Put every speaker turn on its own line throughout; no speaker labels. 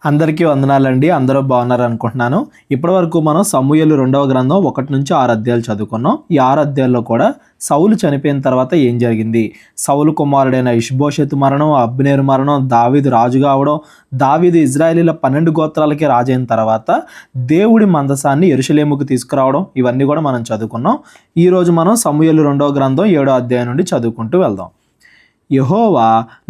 అందరికీ వందనాలండి. అందరూ బాగున్నారు అనుకుంటున్నాను. ఇప్పటివరకు మనం సమూయేలు 2వ గ్రంథం 1-6 అధ్యాయాలు చదువుకున్నాం. ఈ 6 అధ్యాయాల్లో కూడా సౌలు చనిపోయిన తర్వాత ఏం జరిగింది, సౌలు కుమారుడైన ఇష్బోషెతు మరణం, అబ్నేరు మరణం, దావీదు రాజు కావడం, దావీదు ఇజ్రాయేలీల 12 గోత్రాలకి రాజైన తర్వాత దేవుడి మందసాన్ని యెరూషలేముకు తీసుకురావడం, ఇవన్నీ కూడా మనం చదువుకున్నాం. ఈరోజు మనం సమూయేలు 2వ గ్రంథం 7వ అధ్యాయం నుండి చదువుకుంటూ వెళ్దాం. యెహోవా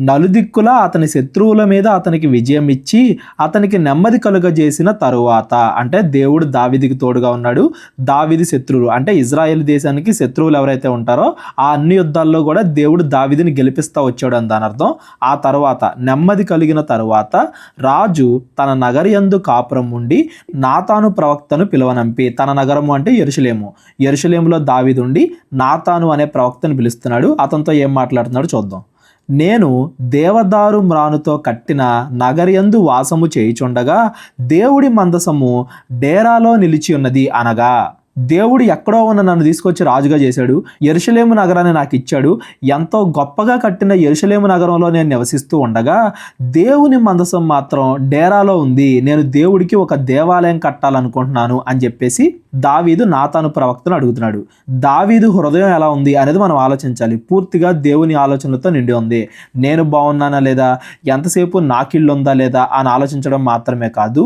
నలుదిక్కులా అతని శత్రువుల మీద అతనికి విజయం ఇచ్చి అతనికి నెమ్మది కలుగజేసిన తరువాత, అంటే దేవుడు దావీదుకి తోడుగా ఉన్నాడు. దావీదు శత్రువులు అంటే ఇజ్రాయెల్ దేశానికి శత్రువులు ఎవరైతే ఉంటారో ఆ అన్ని యుద్ధాల్లో కూడా దేవుడు దావీదుని గెలిపిస్తూ వచ్చాడు అని దాని అర్థం. ఆ తర్వాత నెమ్మది కలిగిన తరువాత రాజు తన నగరయందు కాపురం ఉండి నాతాను ప్రవక్తను పిలువనంపి, తన నగరము అంటే యెరూషలేములో దావీదు ఉండి నాతాను అనే ప్రవక్తను పిలుస్తున్నాడు. అతనితో ఏం మాట్లాడుతున్నాడు చూద్దాం. నేను దేవదారు మ్రానుతో కట్టిన నగరయందు వాసము చేయుచుండగా దేవుడి మందసము డేరాలో నిలిచి ఉన్నది అనగా, దేవుడు ఎక్కడో ఉన్న నన్ను తీసుకొచ్చి రాజుగా చేశాడు, యెరూషలేము నగరాన్ని నాకు ఇచ్చాడు, ఎంతో గొప్పగా కట్టిన యెరూషలేము నగరంలో నేను నివసిస్తూ ఉండగా దేవుని మందసం మాత్రం డేరాలో ఉంది, నేను దేవుడికి ఒక దేవాలయం కట్టాలనుకుంటున్నాను అని చెప్పేసి దావీదు నాతాను ప్రవక్తను అడుగుతున్నాడు. దావీదు హృదయం ఎలా ఉంది అనేది మనం ఆలోచించాలి. పూర్తిగా దేవుని ఆలోచనలతో నిండి ఉంది. నేను బాగున్నానా లేదా, ఎంతసేపు నాకిళ్ళు ఉందా లేదా అని ఆలోచించడం మాత్రమే కాదు,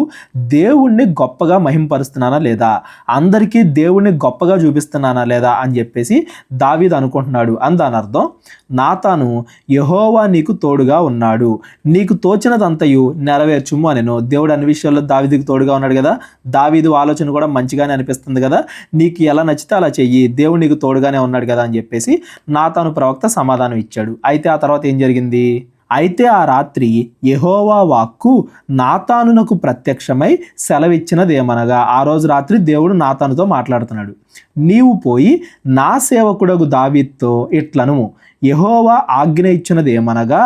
దేవుణ్ణి గొప్పగా మహింపరుస్తున్నానా లేదా, అందరికీ దేవుణ్ణి గొప్పగా చూపిస్తున్నానా లేదా అని చెప్పేసి దావీదు అనుకుంటున్నాడు అని దాని అర్థం. నాతాను యెహోవా నీకు తోడుగా ఉన్నాడు, నీకు తోచినదంతయు నెరవేర్చుము అనెను. దేవుడు అన్ని విషయాల్లో దావీదుకి తోడుగా ఉన్నాడు కదా, దావీదు ఆలోచన కూడా మంచిగానే అనిపిస్తుంది కదా, నీకు ఎలా నచ్చితే అలా చెయ్యి, దేవుడు నీకు తోడుగానే ఉన్నాడు కదా అని చెప్పేసి నాతాను ప్రవక్త సమాధానం ఇచ్చాడు. అయితే ఆ తర్వాత ఏం జరిగింది, అయితే ఆ రాత్రి యెహోవా వాక్కు నాతానునకు ప్రత్యక్షమై సెలవిచ్చినదేమనగా, ఆ రోజు రాత్రి దేవుడు నాతానుతో మాట్లాడుతున్నాడు. నీవు పోయి నా సేవకుడగు దావీదుతో ఇట్లను, యెహోవా ఆజ్ఞ ఇచ్చినదేమనగా,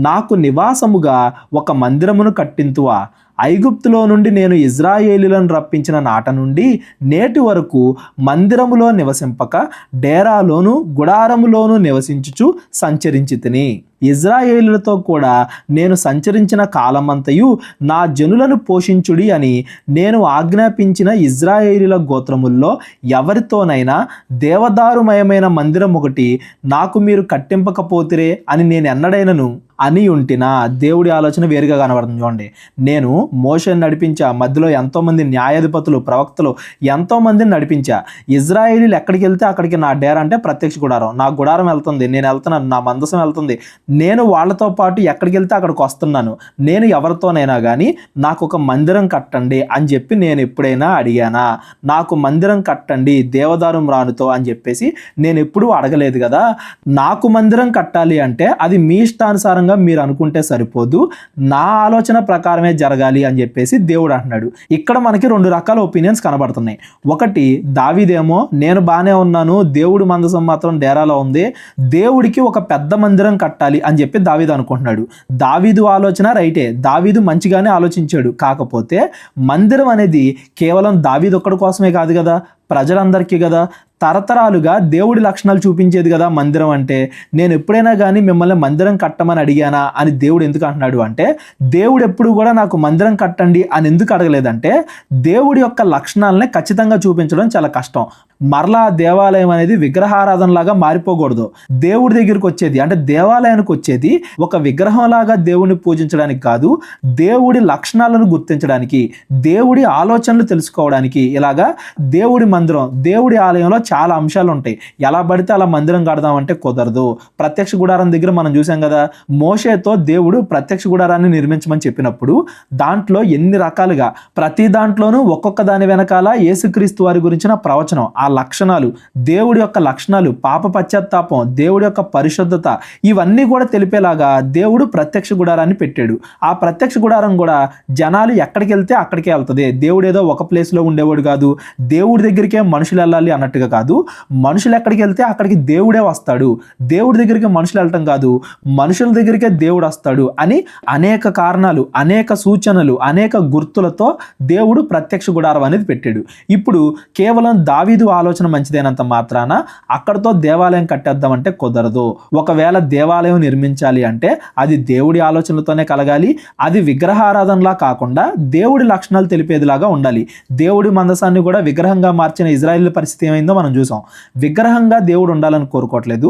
నాకు నివాసముగా ఒక మందిరమును కట్టింతువా, ఐగుప్తులో నుండి నేను ఇజ్రాయేలీలను రప్పించిన నాట నుండి నేటి వరకు మందిరములో నివసింపక డేరాలోను గుడారములోను నివసించుచు సంచరించితిని. ఇజ్రాయేలులతో కూడా నేను సంచరించిన కాలమంతయు నా జనులను పోషించుడి అని నేను ఆజ్ఞాపించిన ఇజ్రాయేలీల గోత్రముల్లో ఎవరితోనైనా దేవదారుమయమైన మందిరం ఒకటి నాకు మీరు కట్టింపకపోతిరే అని నేను ఎన్నడైనను అని ఉంటినా. దేవుడి ఆలోచన వేరుగా కనబడుతుంది చూడండి. నేను మోషేని నడిపించా, మధ్యలో ఎంతోమంది న్యాయాధిపతులు ప్రవక్తలు ఎంతోమందిని నడిపించా. ఇజ్రాయేలీలు ఎక్కడికి వెళ్తే అక్కడికి నా డేరా అంటే ప్రత్యక్ష గుడారం, నా గుడారం వెళ్తుంది, నేను వెళ్తున్నాను, నా మందసం వెళ్తుంది, నేను వాళ్ళతో పాటు ఎక్కడికి వెళ్తే అక్కడికి వస్తున్నాను. నేను ఎవరితోనైనా కానీ నాకు ఒక మందిరం కట్టండి అని చెప్పి నేను ఎప్పుడైనా అడిగానా? నాకు మందిరం కట్టండి దేవదారు మ్రానుతో అని చెప్పేసి నేను ఎప్పుడూ అడగలేదు కదా. నాకు మందిరం కట్టాలి అంటే అది మీ ఇష్టానుసారంగా మీరు అనుకుంటే సరిపోదు, నా ఆలోచన ప్రకారమే జరగాలి అని చెప్పేసి దేవుడు అంటున్నాడు. ఇక్కడ మనకి 2 రకాల ఒపీనియన్స్ కనబడుతున్నాయి. ఒకటి, దావీదేమో నేను బాగానే ఉన్నాను, దేవుడి మందసం మాత్రం డేరాలో ఉంది, దేవుడికి ఒక పెద్ద మందిరం కట్టాలి అని చెప్పి దావీదు అనుకుంటున్నాడు. దావీదు ఆలోచన రైటే, దావీదు మంచిగానే ఆలోచించాడు. కాకపోతే మందిరం అనేది కేవలం దావీదు ఒక్కడి కోసమే కాదు కదా, ప్రజలందరికీ కదా, తరతరాలుగా దేవుడి లక్షణాలు చూపించేది కదా మందిరం అంటే. నేను ఎప్పుడైనా కానీ మిమ్మల్ని మందిరం కట్టమని అడిగానా అని దేవుడు ఎందుకు అంటున్నాడు అంటే, దేవుడు ఎప్పుడు కూడా నాకు మందిరం కట్టండి అని ఎందుకు అడగలేదంటే, దేవుడి యొక్క లక్షణాలని ఖచ్చితంగా చూపించడం చాలా కష్టం. మరలా దేవాలయం అనేది విగ్రహారాధనలాగా మారిపోకూడదు. దేవుడి దగ్గరికి వచ్చేది అంటే దేవాలయానికి వచ్చేది ఒక విగ్రహంలాగా దేవుడిని పూజించడానికి కాదు, దేవుడి లక్షణాలను గుర్తించడానికి, దేవుడి ఆలోచనలు తెలుసుకోవడానికి. ఇలాగా దేవుడి మందిరం, దేవుడి ఆలయంలో చాలా అంశాలు ఉంటాయి. ఎలా పడితే అలా మందిరం కడదామంటే కుదరదు. ప్రత్యక్ష గుడారం దగ్గర మనం చూసాం కదా, మోషేతో దేవుడు ప్రత్యక్ష గుడారాన్ని నిర్మించమని చెప్పినప్పుడు దాంట్లో ఎన్ని రకాలుగా, ప్రతి దాంట్లోనూ ఒక్కొక్క దాని వెనకాల యేసుక్రీస్తు వారి గురించిన ప్రవచనం, ఆ లక్షణాలు, దేవుడి యొక్క లక్షణాలు, పాప పశ్చాత్తాపం, దేవుడి యొక్క పరిశుద్ధత, ఇవన్నీ కూడా తెలిపేలాగా దేవుడు ప్రత్యక్ష గుడారాన్ని పెట్టాడు. ఆ ప్రత్యక్ష గుడారం కూడా జనాలు ఎక్కడికి వెళ్తే అక్కడికే వెళ్తుంది. దేవుడు ఏదో ఒక ప్లేస్లో ఉండేవాడు కాదు, దేవుడి దగ్గరికే మనుషులు వెళ్ళాలి అన్నట్టుగా కాదు, మనుషులు ఎక్కడికి వెళ్తే అక్కడికి దేవుడే వస్తాడు. దేవుడి దగ్గరికి మనుషులు వెళ్ళటం కాదు, మనుషుల దగ్గరికే దేవుడు వస్తాడు అని అనేక కారణాలు, అనేక సూచనలు, అనేక గుర్తులతో దేవుడు ప్రత్యక్ష గుడారం అనేది పెట్టాడు. ఇప్పుడు కేవలం దావీదు ఆలోచన మంచిదైనంత మాత్రాన అక్కడతో దేవాలయం కట్టేద్దామంటే కుదరదు. ఒకవేళ దేవాలయం నిర్మించాలి అంటే అది దేవుడి ఆలోచనలతోనే కలగాలి. అది విగ్రహారాధనలా కాకుండా దేవుడి లక్షణాలు తెలిపేదిలాగా ఉండాలి. దేవుడి మందసాన్ని కూడా విగ్రహంగా మార్చిన ఇజ్రాయేల్ పరిస్థితి ఏమైందో మనం చూసాం. విగ్రహంగా దేవుడు ఉండాలని కోరుకోవట్లేదు,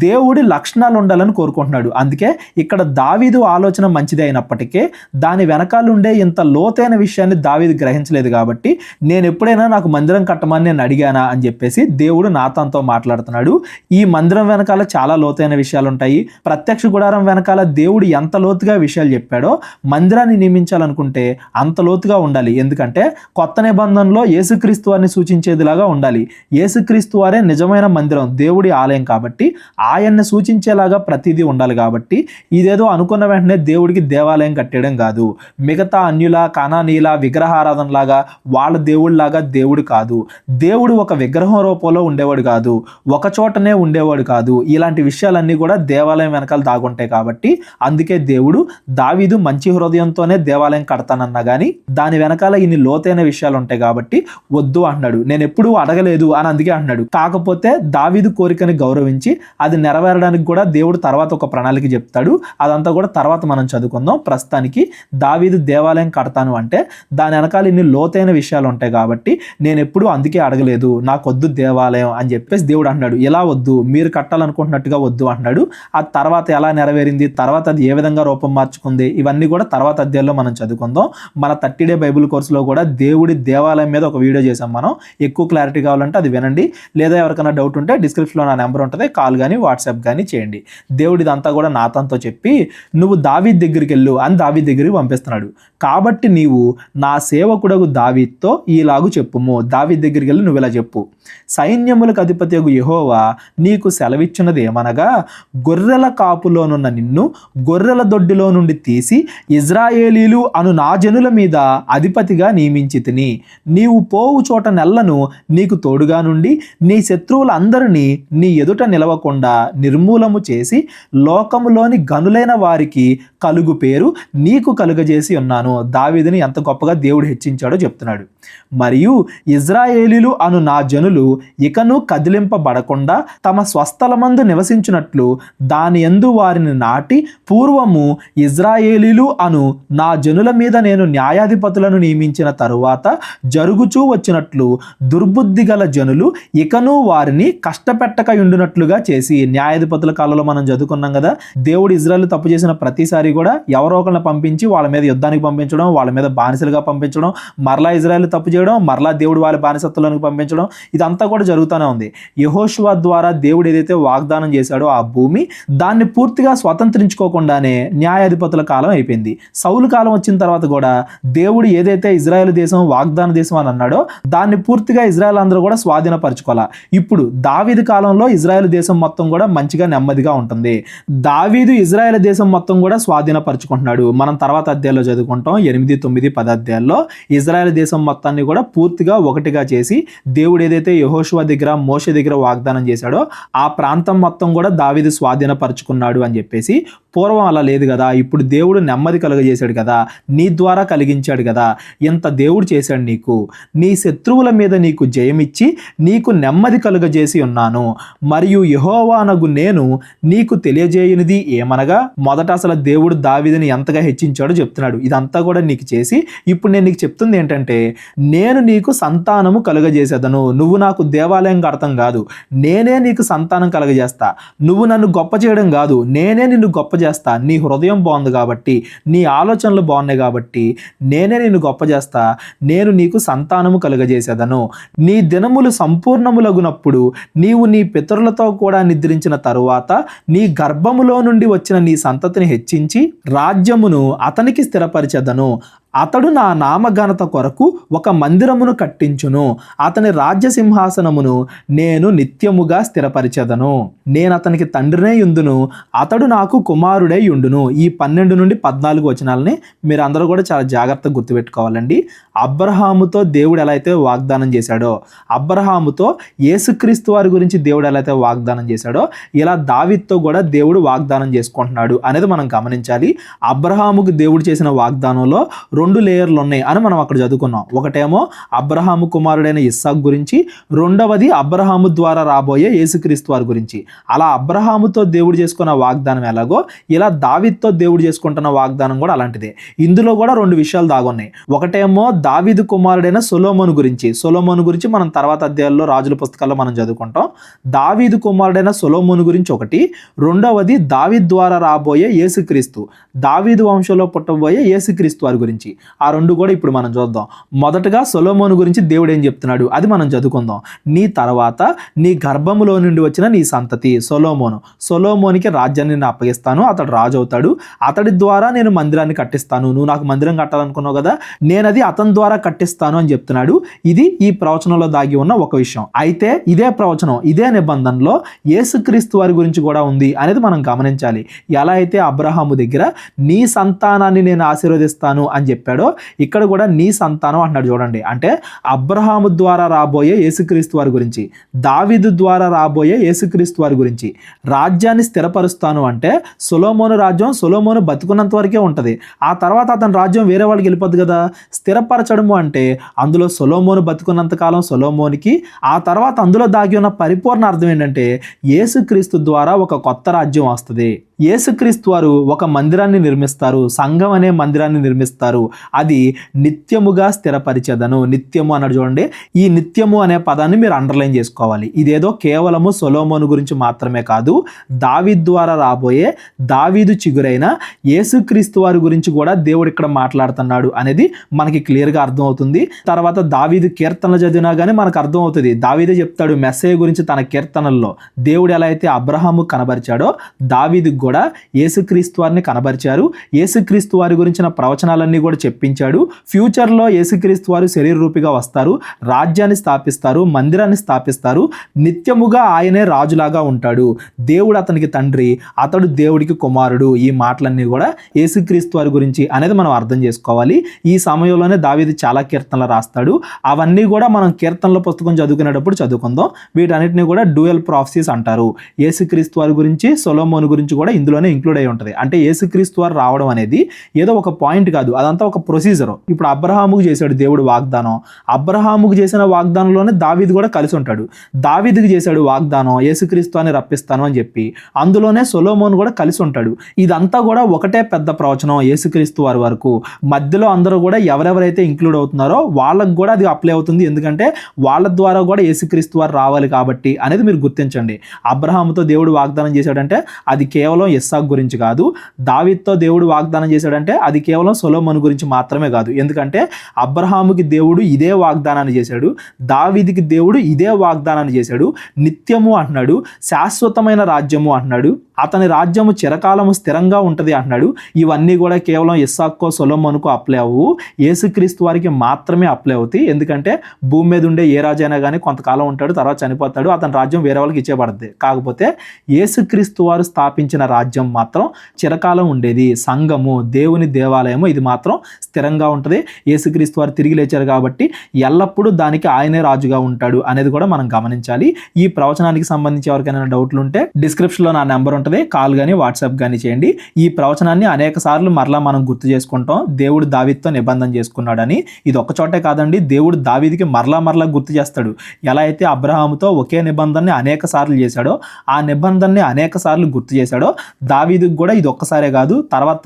దేవుడి లక్షణాలు ఉండాలని కోరుకుంటున్నాడు. అందుకే ఇక్కడ దావీదు ఆలోచన మంచిది అయినప్పటికీ దాని వెనకాల ఉండే ఇంత లోతైన విషయాన్ని దావీదు గ్రహించలేదు. కాబట్టి నేను ఎప్పుడైనా నాకు మందిరం కట్టమని నేను అడిగానా అని చెప్పేసి దేవుడు నాతాన్తో మాట్లాడుతున్నాడు. ఈ మందిరం వెనకాల చాలా లోతైన విషయాలు ఉంటాయి. ప్రత్యక్ష గుడారం వెనకాల దేవుడు ఎంత లోతుగా విషయాలు చెప్పాడో మందిరాన్ని నిర్మించాలనుకుంటే అంత లోతుగా ఉండాలి. ఎందుకంటే కొత్త నిబంధనలో యేసుక్రీస్తు వారిని సూచించేదిలాగా ఉండాలి. యేసుక్రీస్తు వారే నిజమైన మందిరం, దేవుడి ఆలయం. కాబట్టి ఆయన్ని సూచించేలాగా ప్రతిదీ ఉండాలి. కాబట్టి ఇదేదో అనుకున్న వెంటనే దేవుడికి దేవాలయం కట్టేయడం కాదు. మిగతా అన్యుల కానానీల విగ్రహారాధనలాగా వాళ్ళ దేవుడిలాగా దేవుడు కాదు. దేవుడు ఒక విగ్రహం రూపంలో ఉండేవాడు కాదు, ఒక చోటనే ఉండేవాడు కాదు. ఇలాంటి విషయాలన్నీ కూడా దేవాలయం వెనకాల దాగుంటాయి. కాబట్టి అందుకే దేవుడు దావీదు మంచి హృదయంతోనే దేవాలయం కడతానన్నా కానీ దాని వెనకాల ఇన్ని లోతైన విషయాలు ఉంటాయి కాబట్టి వద్దు అంటున్నాడు. నేను ఎప్పుడూ అడగలేదు అని అందుకే అంటున్నాడు. కాకపోతే దావీదు కోరికని గౌరవించి అది నెరవేరడానికి కూడా దేవుడు తర్వాత ఒక ప్రణాళిక చెప్తాడు. అదంతా కూడా తర్వాత మనం చదువుకుందాం. ప్రస్తుతానికి దావీదు దేవాలయం కడతాను అంటే దాని వెనకాల ఇన్ని లోతైన విషయాలు ఉంటాయి కాబట్టి నేను ఎప్పుడూ అందుకే అడగలేదు, నాకు వద్దు దేవాలయం అని చెప్పేసి దేవుడు అంటున్నాడు. ఎలా వద్దు, మీరు కట్టాలనుకుంటున్నట్టుగా వద్దు అంటున్నాడు. ఆ తర్వాత ఎలా నెరవేరింది, తర్వాత అది ఏ విధంగా రూపం మార్చుకుంది, ఇవన్నీ కూడా తర్వాత అధ్యాయంలో మనం చదువుకుందాం. మన 30 డే బైబిల్ కోర్సులో కూడా దేవుడి దేవాలయం మీద ఒక వీడియో చేసాం మనం. ఎక్కువ క్లారిటీ కావాలంటే అది వినండి. లేదా ఎవరికైనా డౌట్ ఉంటే డిస్క్రిప్షన్లో నా నెంబర్ ఉంటుంది, కాల్ కానీ వాట్సాప్ కానీ చేయండి. దేవుడు ఇదంతా కూడా నాతాన్తో చెప్పి నువ్వు దావీదు దగ్గరికి వెళ్ళు అని దావీదు దగ్గరికి పంపిస్తున్నాడు. కాబట్టి నీవు నా సేవకుడగు దావీదుతో ఈలాగు చెప్పుము. దావీదు దగ్గరికి వెళ్ళి నువ్వు ఇలా చెప్పు, సైన్యములకు అధిపతియగు యెహోవా నీకు సెలవిచ్చినది ఏమనగా, గొర్రెల కాపులోనున్న నిన్ను గొర్రెల దొడ్డిలో నుండి తీసి ఇజ్రాయేలీలు అను నా జనుల మీద అధిపతిగా నియమించితిని. నీవు పోవు చోట నెల్లను నీకు తోడుగా నుండి నీ శత్రువులందరినీ నీ ఎదుట నిలవకుండా నిర్మూలము చేసి లోకములోని గనులైన వారికి కలుగు పేరు నీకు కలుగజేసి ఉన్నాను. దావీదుని ఎంత గొప్పగా దేవుడు హెచ్చించాడో చెప్తున్నాడు. మరియు ఇజ్రాయేలీలు అను నా జనులు ఇకను కదిలింపబడకుండా తమ స్వస్థలమందు నివసించినట్లు దాని యందు వారిని నాటి పూర్వము ఇజ్రాయేలీలు అను నా జనుల మీద నేను న్యాయాధిపతులను నియమించిన తరువాత జరుగుచూ వచ్చినట్లు దుర్బుద్ధి గల జనులు ఇకను వారిని కష్టపెట్టక ఉండునట్లుగా చేసి. న్యాయాధిపతుల కాలంలో మనం చదువుకున్నాం కదా, దేవుడు ఇజ్రాయేల్ తప్పు చేసిన ప్రతిసారి కూడా ఎవరో ఒకరిని పంపించి వాళ్ళ మీద యుద్ధానికి పంపించడం, వాళ్ళ మీద బానిసలుగా పంపించడం, మరలా ఇజ్రాయేల్ తప్పు చేయడం, మరలా దేవుడు వాళ్ళ బానిసత్వంలోనికి పంపించడం, ఇదంతా కూడా జరుగుతూనే ఉంది. యెహోషువ ద్వారా దేవుడు ఏదైతే వాగ్దానం చేశాడో ఆ భూమి, దాన్ని పూర్తిగా స్వతంత్రించుకోకుండానే న్యాయాధిపతుల కాలం అయిపోయింది. సౌలు కాలం వచ్చిన తర్వాత కూడా దేవుడు ఏదైతే ఇజ్రాయేల్ దేశం వాగ్దాన దేశం అని అన్నాడో దాన్ని పూర్తిగా ఇజ్రాయేల్ అందరూ కూడా స్వాధీనపరచుకోవాలా. ఇప్పుడు దావీదు కాలంలో ఇజ్రాయేల్ దేశం మొత్తం కూడా మంచిగా నెమ్మదిగా ఉంటుంది. దావీదు ఇజ్రాయేల్ దేశం మొత్తం కూడా స్వాధీనపరచుకుంటున్నాడు. మనం తర్వాత అధ్యాయాల్లో చదువుకుంటాం. 8, 9, 10 అధ్యాయాల్లో ఇజ్రాయేల్ దేశం మొత్తాన్ని కూడా పూర్తిగా ఒకటిగా చేసి దేవుడు ఏదైతే యెహోషువ దగ్గర మోషే దగ్గర వాగ్దానం చేశాడో ఆ ప్రాంతం మొత్తం కూడా దావీదు స్వాధీనపరచుకున్నాడు అని చెప్పేసి. పూర్వం అలా లేదు కదా, ఇప్పుడు దేవుడు నెమ్మది కలుగజేశాడు కదా, నీ ద్వారా కలిగించాడు కదా, ఇంత దేవుడు చేశాడు నీకు. నీ శత్రువుల మీద నీకు జయమిచ్చి నీకు నెమ్మది కలుగజేసి ఉన్నాను. మరియు యెహోవానగు నేను నీకు తెలియజేయనిది ఏమనగా, మొదట అసలు దేవుడు దావీదుని ఎంతగా హెచ్చించాడో చెప్తున్నాడు. ఇదంతా కూడా నీకు చేసి ఇప్పుడు నేను నీకు చెప్తుంది ఏంటంటే, నేను నీకు సంతానము కలుగజేసేదను. నువ్వు నాకు దేవాలయం కడతాం కాదు, నేనే నీకు సంతానం కలుగజేస్తా. నువ్వు నన్ను గొప్ప చేయడం కాదు, నేనే నిన్ను గొప్ప చేస్తా. నీ హృదయం బాగుంది కాబట్టి, నీ ఆలోచనలు బాగున్నాయి కాబట్టి నేనే నిన్ను గొప్ప చేస్తా. నేను నీకు సంతానము కలుగజేసేదను. నీ దినములు సంపూర్ణములగునప్పుడు నీవు నీ పితరులతో కూడా నిద్రించిన తరువాత నీ గర్భములో నుండి వచ్చిన నీ సంతతిని హెచ్చించి రాజ్యమును అతనికి స్థిరపరిచెదను. అతడు నా నామఘనత కొరకు ఒక మందిరమును కట్టించును. అతని రాజ్య సింహాసనమును నేను నిత్యముగా స్థిరపరిచెదను. నేను అతనికి తండ్రినే యుందును, అతడు నాకు కుమారుడే యుండును. ఈ 12 నుండి 14 వచనాలని మీరు అందరూ కూడా చాలా జాగ్రత్తగా గుర్తుపెట్టుకోవాలండి. అబ్రహాముతో దేవుడు ఎలా అయితే వాగ్దానం చేశాడో, అబ్రహాముతో యేసుక్రీస్తు వారి గురించి దేవుడు ఎలా అయితే వాగ్దానం చేశాడో, ఇలా దావీదుతో కూడా దేవుడు వాగ్దానం చేసుకుంటున్నాడు అనేది మనం గమనించాలి. అబ్రహాముకు దేవుడు చేసిన వాగ్దానంలో 2 లేయర్లు ఉన్నాయి అని మనం అక్కడ చదువుకున్నాం. ఒకటేమో అబ్రహాము కుమారుడైన ఇస్సాకు గురించి, రెండవది అబ్రహాము ద్వారా రాబోయే యేసుక్రీస్తు వారి గురించి. అలా అబ్రహాముతో దేవుడు చేసుకున్న వాగ్దానం ఎలాగో ఇలా దావీదుతో దేవుడు చేసుకుంటున్న వాగ్దానం కూడా అలాంటిదే. ఇందులో కూడా 2 విషయాలు దాగున్నాయి. ఒకటేమో దావీదు కుమారుడైన సొలొమోను గురించి మనం తర్వాత అధ్యాయాల్లో రాజుల పుస్తకాల్లో మనం చదువుకుంటాం. దావీదు కుమారుడైన సొలొమోను గురించి ఒకటి, రెండవది దావీదు ద్వారా రాబోయే యేసుక్రీస్తు, దావీదు వంశంలో పుట్టబోయే యేసుక్రీస్తు వారి గురించి. ఆ 2 కూడా ఇప్పుడు మనం చూద్దాం. మొదటగా సొలొమోను గురించి దేవుడు ఏం చెప్తున్నాడు అది మనం చదువుకుందాం. నీ తర్వాత నీ గర్భములో నుండి వచ్చిన నీ సంతతి సొలొమోనికి రాజ్యాన్ని నేను అప్పగిస్తాను, అతడు రాజు అవుతాడు, అతడి ద్వారా నేను మందిరాన్ని కట్టిస్తాను. నువ్వు నాకు మందిరం కట్టాలనుకున్నావు కదా, నేను అది అతని ద్వారా కట్టిస్తాను అని చెప్తున్నాడు. ఇది ఈ ప్రవచనంలో దాగి ఉన్న ఒక విషయం. అయితే ఇదే ప్రవచనం, ఇదే నిబంధనలో యేసుక్రీస్తు వారి గురించి కూడా ఉంది అనేది మనం గమనించాలి. ఎలా అయితే అబ్రహాము దగ్గర నీ సంతానాన్ని నేను ఆశీర్వదిస్తాను అని చెప్పాడో ఇక్కడ కూడా నీ సంతానం అంటున్నాడు. చూడండి, అంటే అబ్రహాము ద్వారా రాబోయే యేసుక్రీస్తు వారి గురించి, దావీదు ద్వారా రాబోయే యేసుక్రీస్తు వారి గురించి. రాజ్యాన్ని స్థిరపరుస్తాను అంటే సొలొమోను రాజ్యం సొలొమోను బతుకున్నంత వరకే ఉంటుంది. ఆ తర్వాత అతని రాజ్యం వేరే వాళ్ళకి వెళ్ళిపోద్ది కదా. స్థిరపరచడము అంటే అందులో సొలొమోను బతుకున్నంత కాలం సొలొమోనికి, ఆ తర్వాత అందులో దాగి ఉన్న పరిపూర్ణ అర్థం ఏంటంటే యేసుక్రీస్తు ద్వారా ఒక కొత్త రాజ్యం వస్తుంది. యేసుక్రీస్తు వారు ఒక మందిరాన్ని నిర్మిస్తారు, సంఘం అనే మందిరాన్ని నిర్మిస్తారు. అది నిత్యముగా స్థిరపరిచేదను. నిత్యము అన్నాడు చూడండి. ఈ నిత్యము అనే పదాన్ని మీరు అండర్లైన్ చేసుకోవాలి. ఇదేదో కేవలము సొలొమోను గురించి మాత్రమే కాదు, దావీదు ద్వారా రాబోయే దావీదు చిగురైన యేసుక్రీస్తు వారి గురించి కూడా దేవుడు ఇక్కడ మాట్లాడుతున్నాడు అనేది మనకి క్లియర్గా అర్థమవుతుంది. తర్వాత దావీదు కీర్తనలు చదివినా కానీ మనకు అర్థమవుతుంది. దావీదే చెప్తాడు మెస్సయ్య గురించి తన కీర్తనల్లో. దేవుడు ఎలా అయితే అబ్రహాము కనబరిచాడో దావీదు కూడా యేసుక్రీస్తు వారిని కనబరిచారు. యేసుక్రీస్తు వారి గురించిన ప్రవచనాలన్నీ కూడా చెప్పించాడు. ఫ్యూచర్లో యేసుక్రీస్తు వారు శరీర రూపిగా వస్తారు, రాజ్యాన్ని స్థాపిస్తారు, మందిరాన్ని స్థాపిస్తారు, నిత్యముగా ఆయనే రాజులాగా ఉంటాడు. దేవుడు అతనికి తండ్రి, అతడు దేవుడికి కుమారుడు. ఈ మాటలన్నీ కూడా యేసుక్రీస్తు వారి గురించి అనేది మనం అర్థం చేసుకోవాలి. ఈ సమయంలోనే దావీదు చాలా కీర్తనలు రాస్తాడు. అవన్నీ కూడా మనం కీర్తనల పుస్తకం చదువుకునేటప్పుడు చదువుకుందాం. వీటన్నిటిని కూడా డ్యూయల్ ప్రాఫెసీస్ అంటారు. యేసుక్రీస్తు వారి గురించి సొలొమోను గురించి కూడా ఇందులోనే ఇంక్లూడ్ అయి ఉంటుంది. అంటే యేసుక్రీస్తు వారు రావడం అనేది ఏదో ఒక పాయింట్ కాదు, అదంతా ఒక ప్రొసీజర్. ఇప్పుడు అబ్రహాముకు చేశాడు దేవుడు వాగ్దానం, అబ్రహాముకు చేసిన వాగ్దానంలోనే దావీదు కూడా కలిసి ఉంటాడు. దావీదుకి చేశాడు వాగ్దానం యేసుక్రీస్తు అని రప్పిస్తాను అని చెప్పి, అందులోనే సొలొమోను కూడా కలిసి ఉంటాడు. ఇదంతా కూడా ఒకటే పెద్ద ప్రవచనం యేసుక్రీస్తు వారి వరకు. మధ్యలో అందరూ కూడా ఎవరెవరైతే ఇంక్లూడ్ అవుతున్నారో వాళ్ళకు కూడా అది అప్లై అవుతుంది. ఎందుకంటే వాళ్ళ ద్వారా కూడా యేసుక్రీస్తు వారు రావాలి కాబట్టి అనేది మీరు గుర్తించండి. అబ్రహాముతో దేవుడు వాగ్దానం చేశాడంటే అది కేవలం ఇస్సాకు గురించి కాదు. దావీదుతో దేవుడు వాగ్దానం చేశాడంటే అది కేవలం సొలొమోను గురించి మాత్రమే కాదు. ఎందుకంటే అబ్రహాముకి దేవుడు ఇదే వాగ్దానాన్ని చేశాడు, దావీదుకి దేవుడు ఇదే వాగ్దానాన్ని చేశాడు. నిత్యము అంటున్నాడు, శాశ్వతమైన రాజ్యము అంటున్నాడు, అతని రాజ్యము చిరకాలము స్థిరంగా ఉంటుంది అంటున్నాడు. ఇవన్నీ కూడా కేవలం ఇస్సాకు సొలొమోనుకు అప్లై అవ్వు, యేసుక్రీస్తు వారికి మాత్రమే అప్లై అవుతాయి. ఎందుకంటే భూమి మీద ఉండే ఏ రాజు అయినా కానీ కొంతకాలం ఉంటాడు, తర్వాత చనిపోతాడు, అతని రాజ్యం వేరే వాళ్ళకి ఇచ్చేయబడుతుంది. కాకపోతే యేసుక్రీస్తు వారు స్థాపించిన రాజ్యం మాత్రం చిరకాలం ఉండేది. సంఘము, దేవుని దేవాలయము, ఇది మాత్రం స్థిరంగా ఉంటుంది. యేసుక్రీస్తు వారు తిరిగి లేచారు కాబట్టి ఎల్లప్పుడూ దానికి ఆయనే రాజుగా ఉంటాడు అనేది కూడా మనం గమనించాలి. ఈ ప్రవచనానికి సంబంధించి ఎవరికైనా డౌట్లు ఉంటే డిస్క్రిప్షన్లో నా నెంబర్ ఉంటుంది, కాల్ కానీ వాట్సాప్ కానీ చేయండి. ఈ ప్రవచనాన్ని అనేక సార్లు మరలా మనం గుర్తు చేసుకుంటాం. దేవుడు దావీదుతో నిబంధన చేసుకున్నాడని. ఇది ఒక్క చోటే కాదండి, దేవుడు దావీదుకి మరలా గుర్తు చేస్తాడు. ఎలా అయితే అబ్రహాముతో ఒకే నిబంధనని అనేక సార్లు చేశాడో, ఆ నిబంధనని అనేక సార్లు గుర్తు చేశాడో, దావీదుకు కూడా ఇది ఒక్కసారే కాదు,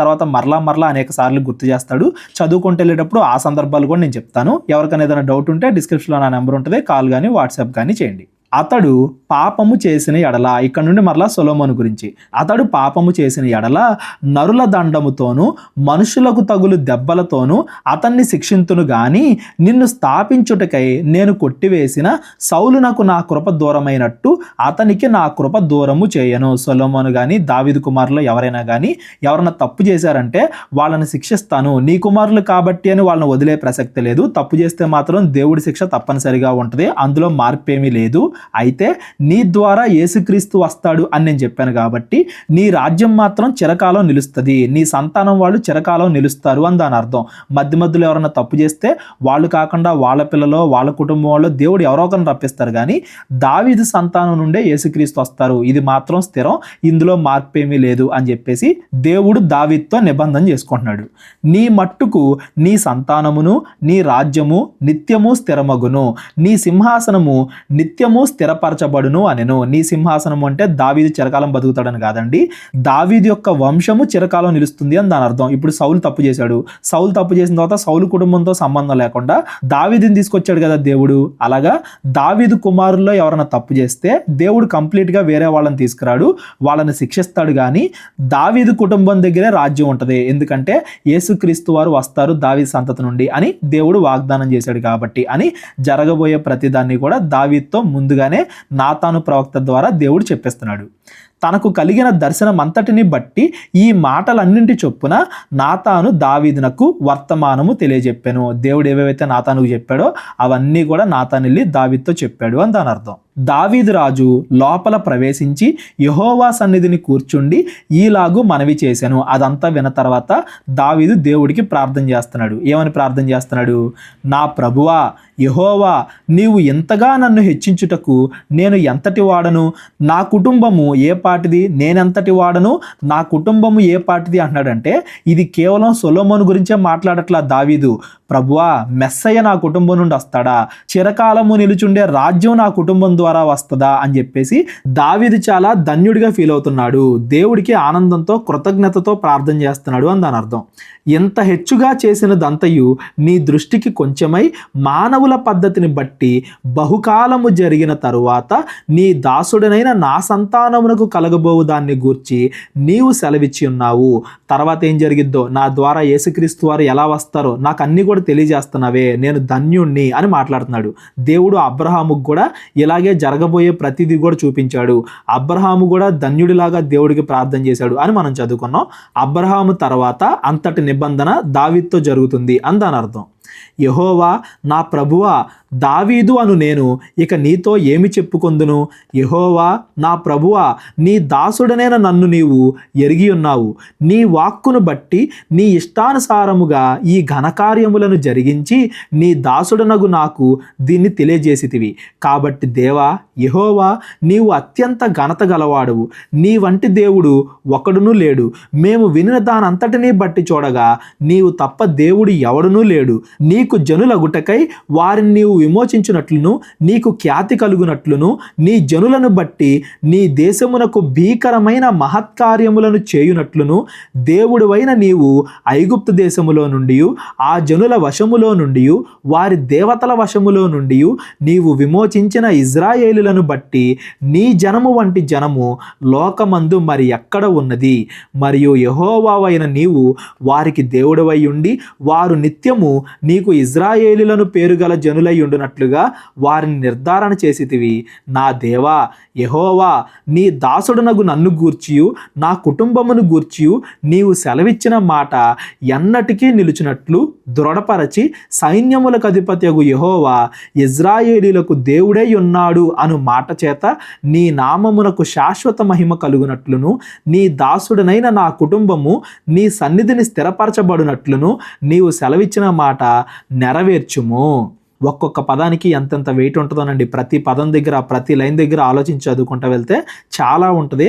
తర్వాత మరలా అనేక సార్లు గుర్తు చేస్తాడు. చదువుకుంటూ వెళ్ళేటప్పుడు ఆ సందర్భాలు కూడా నేను చెప్తాను. ఎవరికైనా ఏదైనా డౌట్ ఉంటే డిస్క్రిప్షన్లో నా నెంబర్ ఉంటుంది, కాల్ కానీ వాట్సాప్ కానీ చేయండి. అతడు పాపము చేసిన ఎడల, ఇక్కడ నుండి మరలా సొలొమోను గురించి, అతడు పాపము చేసిన ఎడల నరుల దండముతోనూ మనుషులకు తగులు దెబ్బలతోనూ అతన్ని శిక్షింతును గాని నిన్ను స్థాపించుటకై నేను కొట్టివేసిన సౌలునకు నా కృప దూరమైనట్టు అతనికి నా కృప దూరము చేయను. సొలొమోను కానీ దావీదు కుమారులు ఎవరైనా కానీ ఎవరైనా తప్పు చేశారంటే వాళ్ళని శిక్షిస్తాను. నీ కుమారులు కాబట్టి అని వాళ్ళని వదిలే ప్రసక్తి లేదు. తప్పు చేస్తే మాత్రం దేవుడి శిక్ష తప్పనిసరిగా ఉంటుంది, అందులో మార్పేమీ లేదు. అయితే నీ ద్వారా యేసుక్రీస్తు వస్తాడు అని నేను చెప్పాను కాబట్టి నీ రాజ్యం మాత్రం చిరకాలం నిలుస్తుంది, నీ సంతానం వాళ్ళు చిరకాలం నిలుస్తారు అని దాని అర్థం. మధ్య మధ్యలో ఎవరైనా తప్పు చేస్తే వాళ్ళు కాకుండా వాళ్ళ పిల్లలో వాళ్ళ కుటుంబం వాళ్ళు దేవుడు ఎవరో ఒకరిని రప్పిస్తారు, కానీ దావీదు సంతానం నుండే యేసుక్రీస్తు వస్తారు, ఇది మాత్రం స్థిరం, ఇందులో మార్పు ఏమీ లేదు అని చెప్పేసి దేవుడు దావీదుతో నిబంధన చేసుకుంటున్నాడు. నీ మట్టుకు నీ సంతానమును నీ రాజ్యము నిత్యము స్థిరమగును, నీ సింహాసనము నిత్యము స్థిరపరచబడును అనెను. నీ సింహాసనము అంటే దావీదు చిరకాలం బతుకుతాడని కాదండి, దావీదు యొక్క వంశము చిరకాలం నిలుస్తుంది అని దాని అర్థం. ఇప్పుడు సౌలు తప్పు చేశాడు, సౌలు తప్పు చేసిన తర్వాత సౌలు కుటుంబంతో సంబంధం లేకుండా దావీదుని తీసుకొచ్చాడు కదా దేవుడు. అలాగా దావీదు కుమారుల్లో ఎవరైనా తప్పు చేస్తే దేవుడు కంప్లీట్గా వేరే వాళ్ళని తీసుకురాడు, వాళ్ళని శిక్షిస్తాడు, కానీ దావీదు కుటుంబం దగ్గరే రాజ్యం ఉంటుంది. ఎందుకంటే యేసుక్రీస్తు వారు వస్తారు దావీదు సంతతి నుండి అని దేవుడు వాగ్దానం చేశాడు కాబట్టి అని జరగబోయే ప్రతిదాన్ని కూడా దావీదుతో ముందుగానే నాతాను ప్రవక్త ద్వారా దేవుడు చెప్పేస్తున్నాడు. తనకు కలిగిన దర్శనం అంతటిని బట్టి ఈ మాటలన్నింటి చొప్పున నాతాను దావీదునకు వర్తమానము తెలియజెప్పాను. దేవుడు ఏవేవైతే నాతానుకు చెప్పాడో అవన్నీ కూడా నాతాను వెళ్ళి దావీదుతో చెప్పాడు అని దాని అర్థం. దావీదు రాజు లోపల ప్రవేశించి యెహోవా సన్నిధిని కూర్చుండి ఈలాగు మనవి చేశాను. అదంతా విన్న తర్వాత దావీదు దేవుడికి ప్రార్థన చేస్తున్నాడు. ఏమని ప్రార్థన చేస్తున్నాడు? నా ప్రభువా యెహోవా, నీవు ఎంతగా నన్ను హెచ్చించుటకు నేను ఎంతటి వాడను, నా కుటుంబము ఏ పాటిది, నేనెంతటి వాడను, నా కుటుంబము ఏ పాటిది అంటున్నాడంటే ఇది కేవలం సొలొమోను గురించే మాట్లాడట్లా దావీదు. ప్రభువా, మెస్సయ్య నా కుటుంబం నుండి వస్తాడా, చిరకాలము నిలుచుండే రాజ్యం నా కుటుంబం ద్వారా వస్తుందా అని చెప్పేసి దావీదు చాలా ధన్యుడిగా ఫీల్ అవుతున్నాడు. దేవుడికి ఆనందంతో కృతజ్ఞతతో ప్రార్థన చేస్తున్నాడు అని దాని అర్థం. ఎంత హెచ్చుగా చేసినదంతయు నీ దృష్టికి కొంచెమై మానవుల పద్ధతిని బట్టి బహుకాలము జరిగిన తరువాత నీ దాసుడనైన నా సంతానమునకు కలగబోవు దాన్ని గూర్చి నీవు సెలవిచ్చి ఉన్నావు. తర్వాత ఏం జరిగిద్దో, నా ద్వారా యేసుక్రీస్తు వారు ఎలా వస్తారో నాకు అన్ని కూడా తెలియజేస్తున్నావే, నేను ధన్యుణ్ణి అని మాట్లాడుతున్నాడు. దేవుడు అబ్రహాముకు కూడా ఇలాగే జరగబోయే ప్రతిదీ కూడా చూపించాడు. అబ్రహాము కూడా ధన్యుడిలాగా దేవుడికి ప్రార్థన చేశాడు అని మనం చదువుకున్నాం. అబ్రహాము తర్వాత అంతటి నిబంధన దావీదుతో జరుగుతుంది అని దాని అర్థం. యెహోవా నా ప్రభువా, దావీదు అను నేను ఇక నీతో ఏమి చెప్పుకొందును? యెహోవా నా ప్రభువా, నీ దాసుడనైన నన్ను నీవు ఎరిగి ఉన్నావు. నీ వాక్కును బట్టి నీ ఇష్టానుసారముగా ఈ ఘనకార్యములను జరిగించి నీ దాసుడనగు నాకు దీన్ని తెలియజేసితివి. కాబట్టి దేవా యెహోవా, నీవు అత్యంత ఘనత గలవాడవు, నీ వంటి దేవుడు ఒకడునూ లేడు. మేము వినిన దానంతటినీ బట్టి చూడగా నీవు తప్ప దేవుడు ఎవడునూ లేడు. నీకు జనులగుటకై వారిని నీవు విమోచించునట్లును, నీకు ఖ్యాతి కలుగునట్లును, నీ జనులను బట్టి నీ దేశమునకు భీకరమైన మహత్కార్యములను చేయునట్లును దేవుడువైన నీవు ఐగుప్తు దేశములో నుండి, ఆ జనుల వశములో నుండి, వారి దేవతల వశములో నుండి నీవు విమోచించిన ఇజ్రాయేలులను బట్టి నీ జనము వంటి జనము లోకమందు మరి ఎక్కడ ఉన్నది? మరియు యెహోవావైన నీవు వారికి దేవుడవై ఉండి వారు నిత్యము నీకు ఇజ్రాయేలులను పేరుగల జనులై ఉండునట్లుగా వారిని నిర్ధారణ చేసితివి. నా దేవా యెహోవా, నీ దాసుడునగు నన్ను గూర్చియు నా కుటుంబమును గూర్చియు నీవు సెలవిచ్చిన మాట ఎన్నటికీ నిలుచునట్లు దృఢపరచి సైన్యములకు అధిపత్యగు యెహోవా ఇజ్రాయేలీలకు దేవుడై ఉన్నాడు అను మాట చేత నీ నామమునకు శాశ్వత మహిమ కలుగునట్లును, నీ దాసుడనైన నా కుటుంబము నీ సన్నిధిని స్థిరపరచబడినట్లును నీవు సెలవిచ్చిన మాట నెరవేర్చుము. ఒక్కొక్క పదానికి ఎంతెంత వెయిట్ ఉంటుందోనండి. ప్రతి పదం దగ్గర ప్రతి లైన్ దగ్గర ఆలోచించి చదువుకుంటూ వెళ్తే చాలా ఉంటుంది.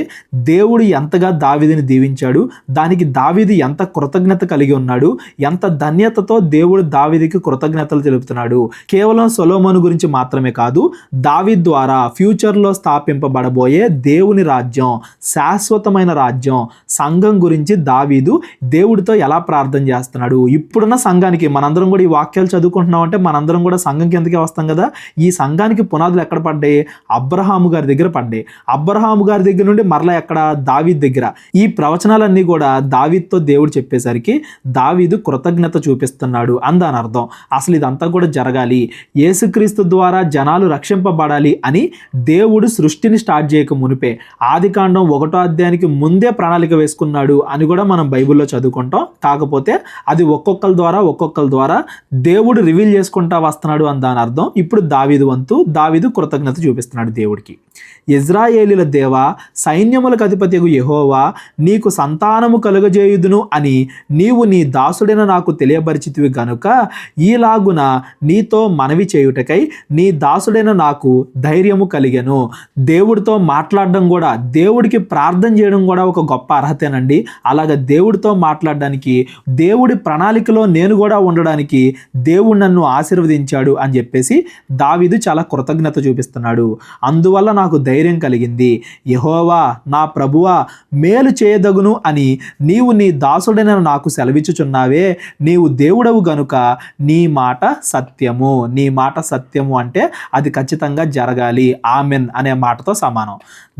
దేవుడు ఎంతగా దావీదుని దీవించాడు, దానికి దావీదు ఎంత కృతజ్ఞత కలిగి ఉన్నాడు, ఎంత ధన్యతతో దేవుడు దావీదుకి కృతజ్ఞతలు తెలుపుతున్నాడు. కేవలం సొలొమోను గురించి మాత్రమే కాదు, దావీదు ద్వారా ఫ్యూచర్లో స్థాపింపబడబోయే దేవుని రాజ్యం, శాశ్వతమైన రాజ్యం, సంఘం గురించి దావీదు దేవుడితో ఎలా ప్రార్థన చేస్తున్నాడు. ఇప్పుడున్న సంఘానికి మనందరం కూడా ఈ వాక్యాలు చదువుకుంటున్నాం అంటే మనందరం కూడా సంఘం కిందకే వస్తాం కదా. ఈ సంఘానికి పునాదులు ఎక్కడ పడ్డాయి? అబ్రహాము గారి దగ్గర పడ్డాయి. అబ్రహాము గారి దగ్గర నుండి మరలా ఎక్కడ? దావీదు దగ్గర. ఈ ప్రవచనాలన్నీ కూడా దావీదుతో దేవుడు చెప్పేసరికి దావీదు కృతజ్ఞత చూపిస్తున్నాడు అని దాని అర్థం. అసలు ఇదంతా కూడా జరగాలి, యేసుక్రీస్తు ద్వారా జనాలు రక్షింపబడాలి అని దేవుడు సృష్టిని స్టార్ట్ చేయక మునిపే ఆదికాండం 1వ అధ్యాయానికి ముందే ప్రణాళిక వేసుకున్నాడు అని కూడా మనం బైబిల్లో చదువుకుంటాం. కాకపోతే అది ఒక్కొక్కరి ద్వారా దేవుడు రివీల్ చేసుకుంటా వస్తున్నాడు చేస్తున్నాడు అని దాని అర్థం. ఇప్పుడు దావీదు వంతు. దావీదు కృతజ్ఞత చూపిస్తున్నాడు దేవుడికి. ఇజ్రాయేలీల దేవా, సైన్యములకు అధిపతియగు యెహోవా, నీకు సంతానము కలుగజేయుదును అని నీవు నీ దాసుడైన నాకు తెలియపరిచితివి గనుక ఈలాగున నీతో మనవి చేయుటకై నీ దాసుడైన నాకు ధైర్యము కలిగెను. దేవుడితో మాట్లాడడం కూడా, దేవుడికి ప్రార్థన చేయడం కూడా ఒక గొప్ప అర్హతేనండి. అలాగే దేవుడితో మాట్లాడడానికి, దేవుడి ప్రణాళికలో నేను కూడా ఉండడానికి దేవుడు నన్ను ఆశీర్వదించాడు అని చెప్పేసి దావీదు చాలా కృతజ్ఞత చూపిస్తున్నాడు. అందువల్ల నాకు ధైర్యం కలిగింది. యెహోవా నా ప్రభువా, మేలు చేయదగును అని నీవు నీ దాసుడైన నాకు సెలవిచ్చుచున్నావే. నీవు దేవుడవు గనుక నీ మాట సత్యము. నీ మాట సత్యము అంటే అది ఖచ్చితంగా జరగాలి. ఆమెన్ అనే మాటతో సమానం.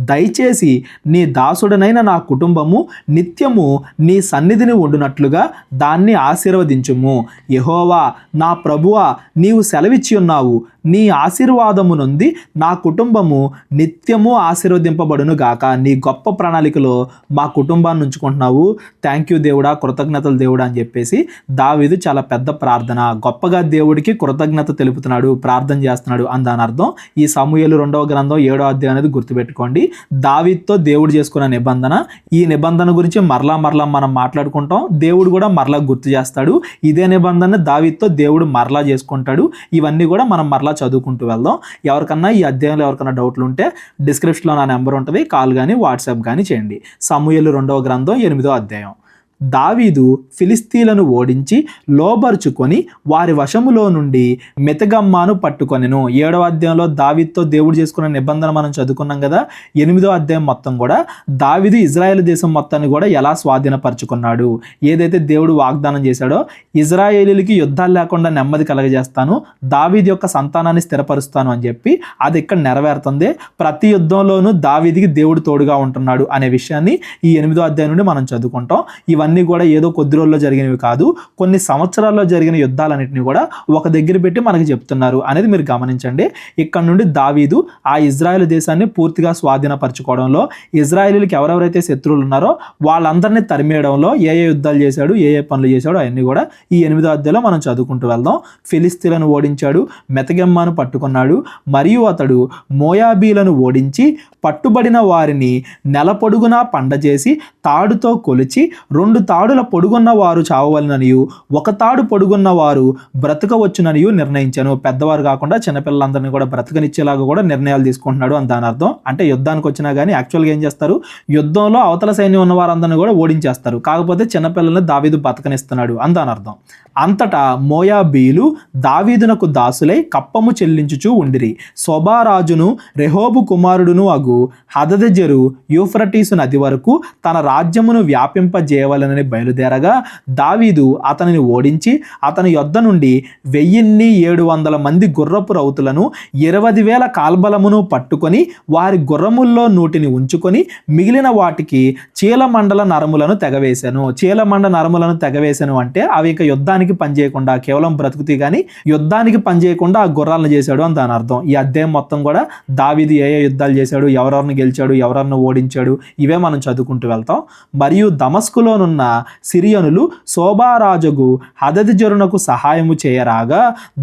దయచేసి నీ దాసుడనైన నా కుటుంబము నిత్యము నీ సన్నిధిని ఉండునట్లుగా దాన్ని ఆశీర్వదించుము. యెహోవా నా ప్రభువా, నీవు సెలవిచ్చి ఉన్నావు. నీ ఆశీర్వాదము నుండి నా కుటుంబము నిత్యము ఆశీర్వదింపబడును గాక. నీ గొప్ప ప్రణాళికలో మా కుటుంబాన్ని ఉంచుకుంటున్నావు. థ్యాంక్ యూ దేవుడా, కృతజ్ఞతలు దేవుడా అని చెప్పేసి దావీదు చాలా పెద్ద ప్రార్థన, గొప్పగా దేవుడికి కృతజ్ఞత తెలుపుతున్నాడు, ప్రార్థన చేస్తున్నాడు అని దాని అర్థం. ఈ సమూయేలు 2వ గ్రంథం 7వ అధ్యాయం అనేది గుర్తుపెట్టుకోండి. దావీదుతో దేవుడు చేసుకున్న నిబంధన. ఈ నిబంధన గురించి మరలా మనం మాట్లాడుకుంటాం. దేవుడు కూడా మరలా గుర్తు చేస్తాడు. ఇదే నిబంధన దావీదుతో దేవుడు మరలా చేసుకుంటాడు. ఇవన్నీ కూడా మనం మరలా చదువుకుంటూ వెళ్దాం. ఎవరికన్నా ఈ అధ్యాయంలో ఎవరికన్నా డౌట్లు ఉంటే డిస్క్రిప్షన్లో నా నెంబర్ ఉంటుంది, కాల్ కానీ వాట్సాప్ కానీ చేయండి. సమూయేలు 2వ గ్రంథం 8వ అధ్యాయం. దావీదు ఫిలిస్తీలను ఓడించి లోబరుచుకొని వారి వశములో నుండి మెతగమ్మాను పట్టుకొనెను. 7వ అధ్యాయంలో దావీదుతో దేవుడు చేసుకున్న నిబంధన మనం చదువుకున్నాం కదా. 8వ అధ్యాయం మొత్తం కూడా దావీదు ఇజ్రాయెల్ దేశం మొత్తాన్ని కూడా ఎలా స్వాధీనపరచుకున్నాడు, ఏదైతే దేవుడు వాగ్దానం చేశాడో ఇజ్రాయేలీలకి యుద్ధాలు లేకుండా నెమ్మది కలగజేస్తాను, దావీదు యొక్క సంతానాన్ని స్థిరపరుస్తాను అని చెప్పి అది ఇక్కడ నెరవేరుతుంది. ప్రతి యుద్ధంలోనూ దావీదుకి దేవుడు తోడుగా ఉంటున్నాడు అనే విషయాన్ని ఈ 8వ అధ్యాయం నుండి మనం చదువుకుంటాం. ఇవన్నీ కూడా ఏదో కొద్ది రోజుల్లో జరిగినవి కాదు, కొన్ని సంవత్సరాల్లో జరిగిన యుద్ధాలన్నింటినీ కూడా ఒక దగ్గర పెట్టి మనకి చెప్తున్నారు అనేది మీరు గమనించండి. ఇక్కడ నుండి దావీదు ఆ ఇజ్రాయెల్ దేశాన్ని పూర్తిగా స్వాధీనపరచుకోవడంలో, ఇజ్రాయేలీలకు ఎవరెవరైతే శత్రువులు ఉన్నారో వాళ్ళందరినీ తరిమేయడంలో ఏ యుద్ధాలు చేశాడు, ఏ పనులు చేశాడు అవన్నీ కూడా ఈ 8వ అధ్యాయంలో మనం చదువుకుంటూ వెళ్దాం. ఫిలిస్తీన్లను ఓడించాడు, మెతగెమ్మాను పట్టుకున్నాడు, మరియు అతడు మోయాబీలను ఓడించి పట్టుబడిన వారిని నెల పొడుగునా పండజేసి తాడుతో కొలిచి 2 తాడుల పొడుగున్న వారు చావవలననియు 1 తాడు పొడుగున్న వారు బ్రతకవచ్చుననియు నిర్ణయించాను. పెద్దవారు కాకుండా చిన్నపిల్లలందరినీ కూడా బ్రతకనిచ్చేలాగా కూడా నిర్ణయాలు తీసుకుంటున్నాడు అని దాని అర్థం. అంటే యుద్ధానికి వచ్చినా కానీ యాక్చువల్గా ఏం చేస్తారు, యుద్ధంలో అవతల సైన్యం ఉన్న వారందరినీ కూడా ఓడించేస్తారు, కాకపోతే చిన్నపిల్లల్ని దావీదు బతకనిస్తున్నాడు అని దాని అర్థం. అంతటా మోయాబీలు దావీదునకు దాసులై కప్పము చెల్లించుచూ ఉండిరి. సోబారాజును రెహోబు కుమారుడును అగు హదదెజెరు యూఫ్రటీసు నది వరకు తన రాజ్యమును వ్యాపింపజేయవలనని బయలుదేరగా దావీదు అతనిని ఓడించి అతని యొద్ద నుండి 1700 మంది గుర్రపు రౌతులను 20,000 కాల్బలమును పట్టుకొని వారి గుర్రముల్లో నూటిని ఉంచుకొని మిగిలిన వాటికి చీలమండల నరములను తెగవేశాను. చీలమండ నరములను తెగవేశాను అంటే అవి ఇక యుద్ధానికి పనిచేయకుండా కేవలం బ్రతుకుతీ కానీ యుద్ధానికి పనిచేయకుండా ఆ గుర్రాలను చేశాడు అని దాని అర్థం. ఈ అధ్యాయం మొత్తం కూడా దావీదు ఏ యుద్ధాలు చేశాడు, ఎవరెవరిని గెలిచాడు, ఎవరెవరిని ఓడించాడు ఇవే మనం చదువుకుంటూ వెళ్తాం. మరియు దమస్కులోనున్న సిరియనులు సోబారాజుగు హదదెజెరునకు సహాయము చేయరాగా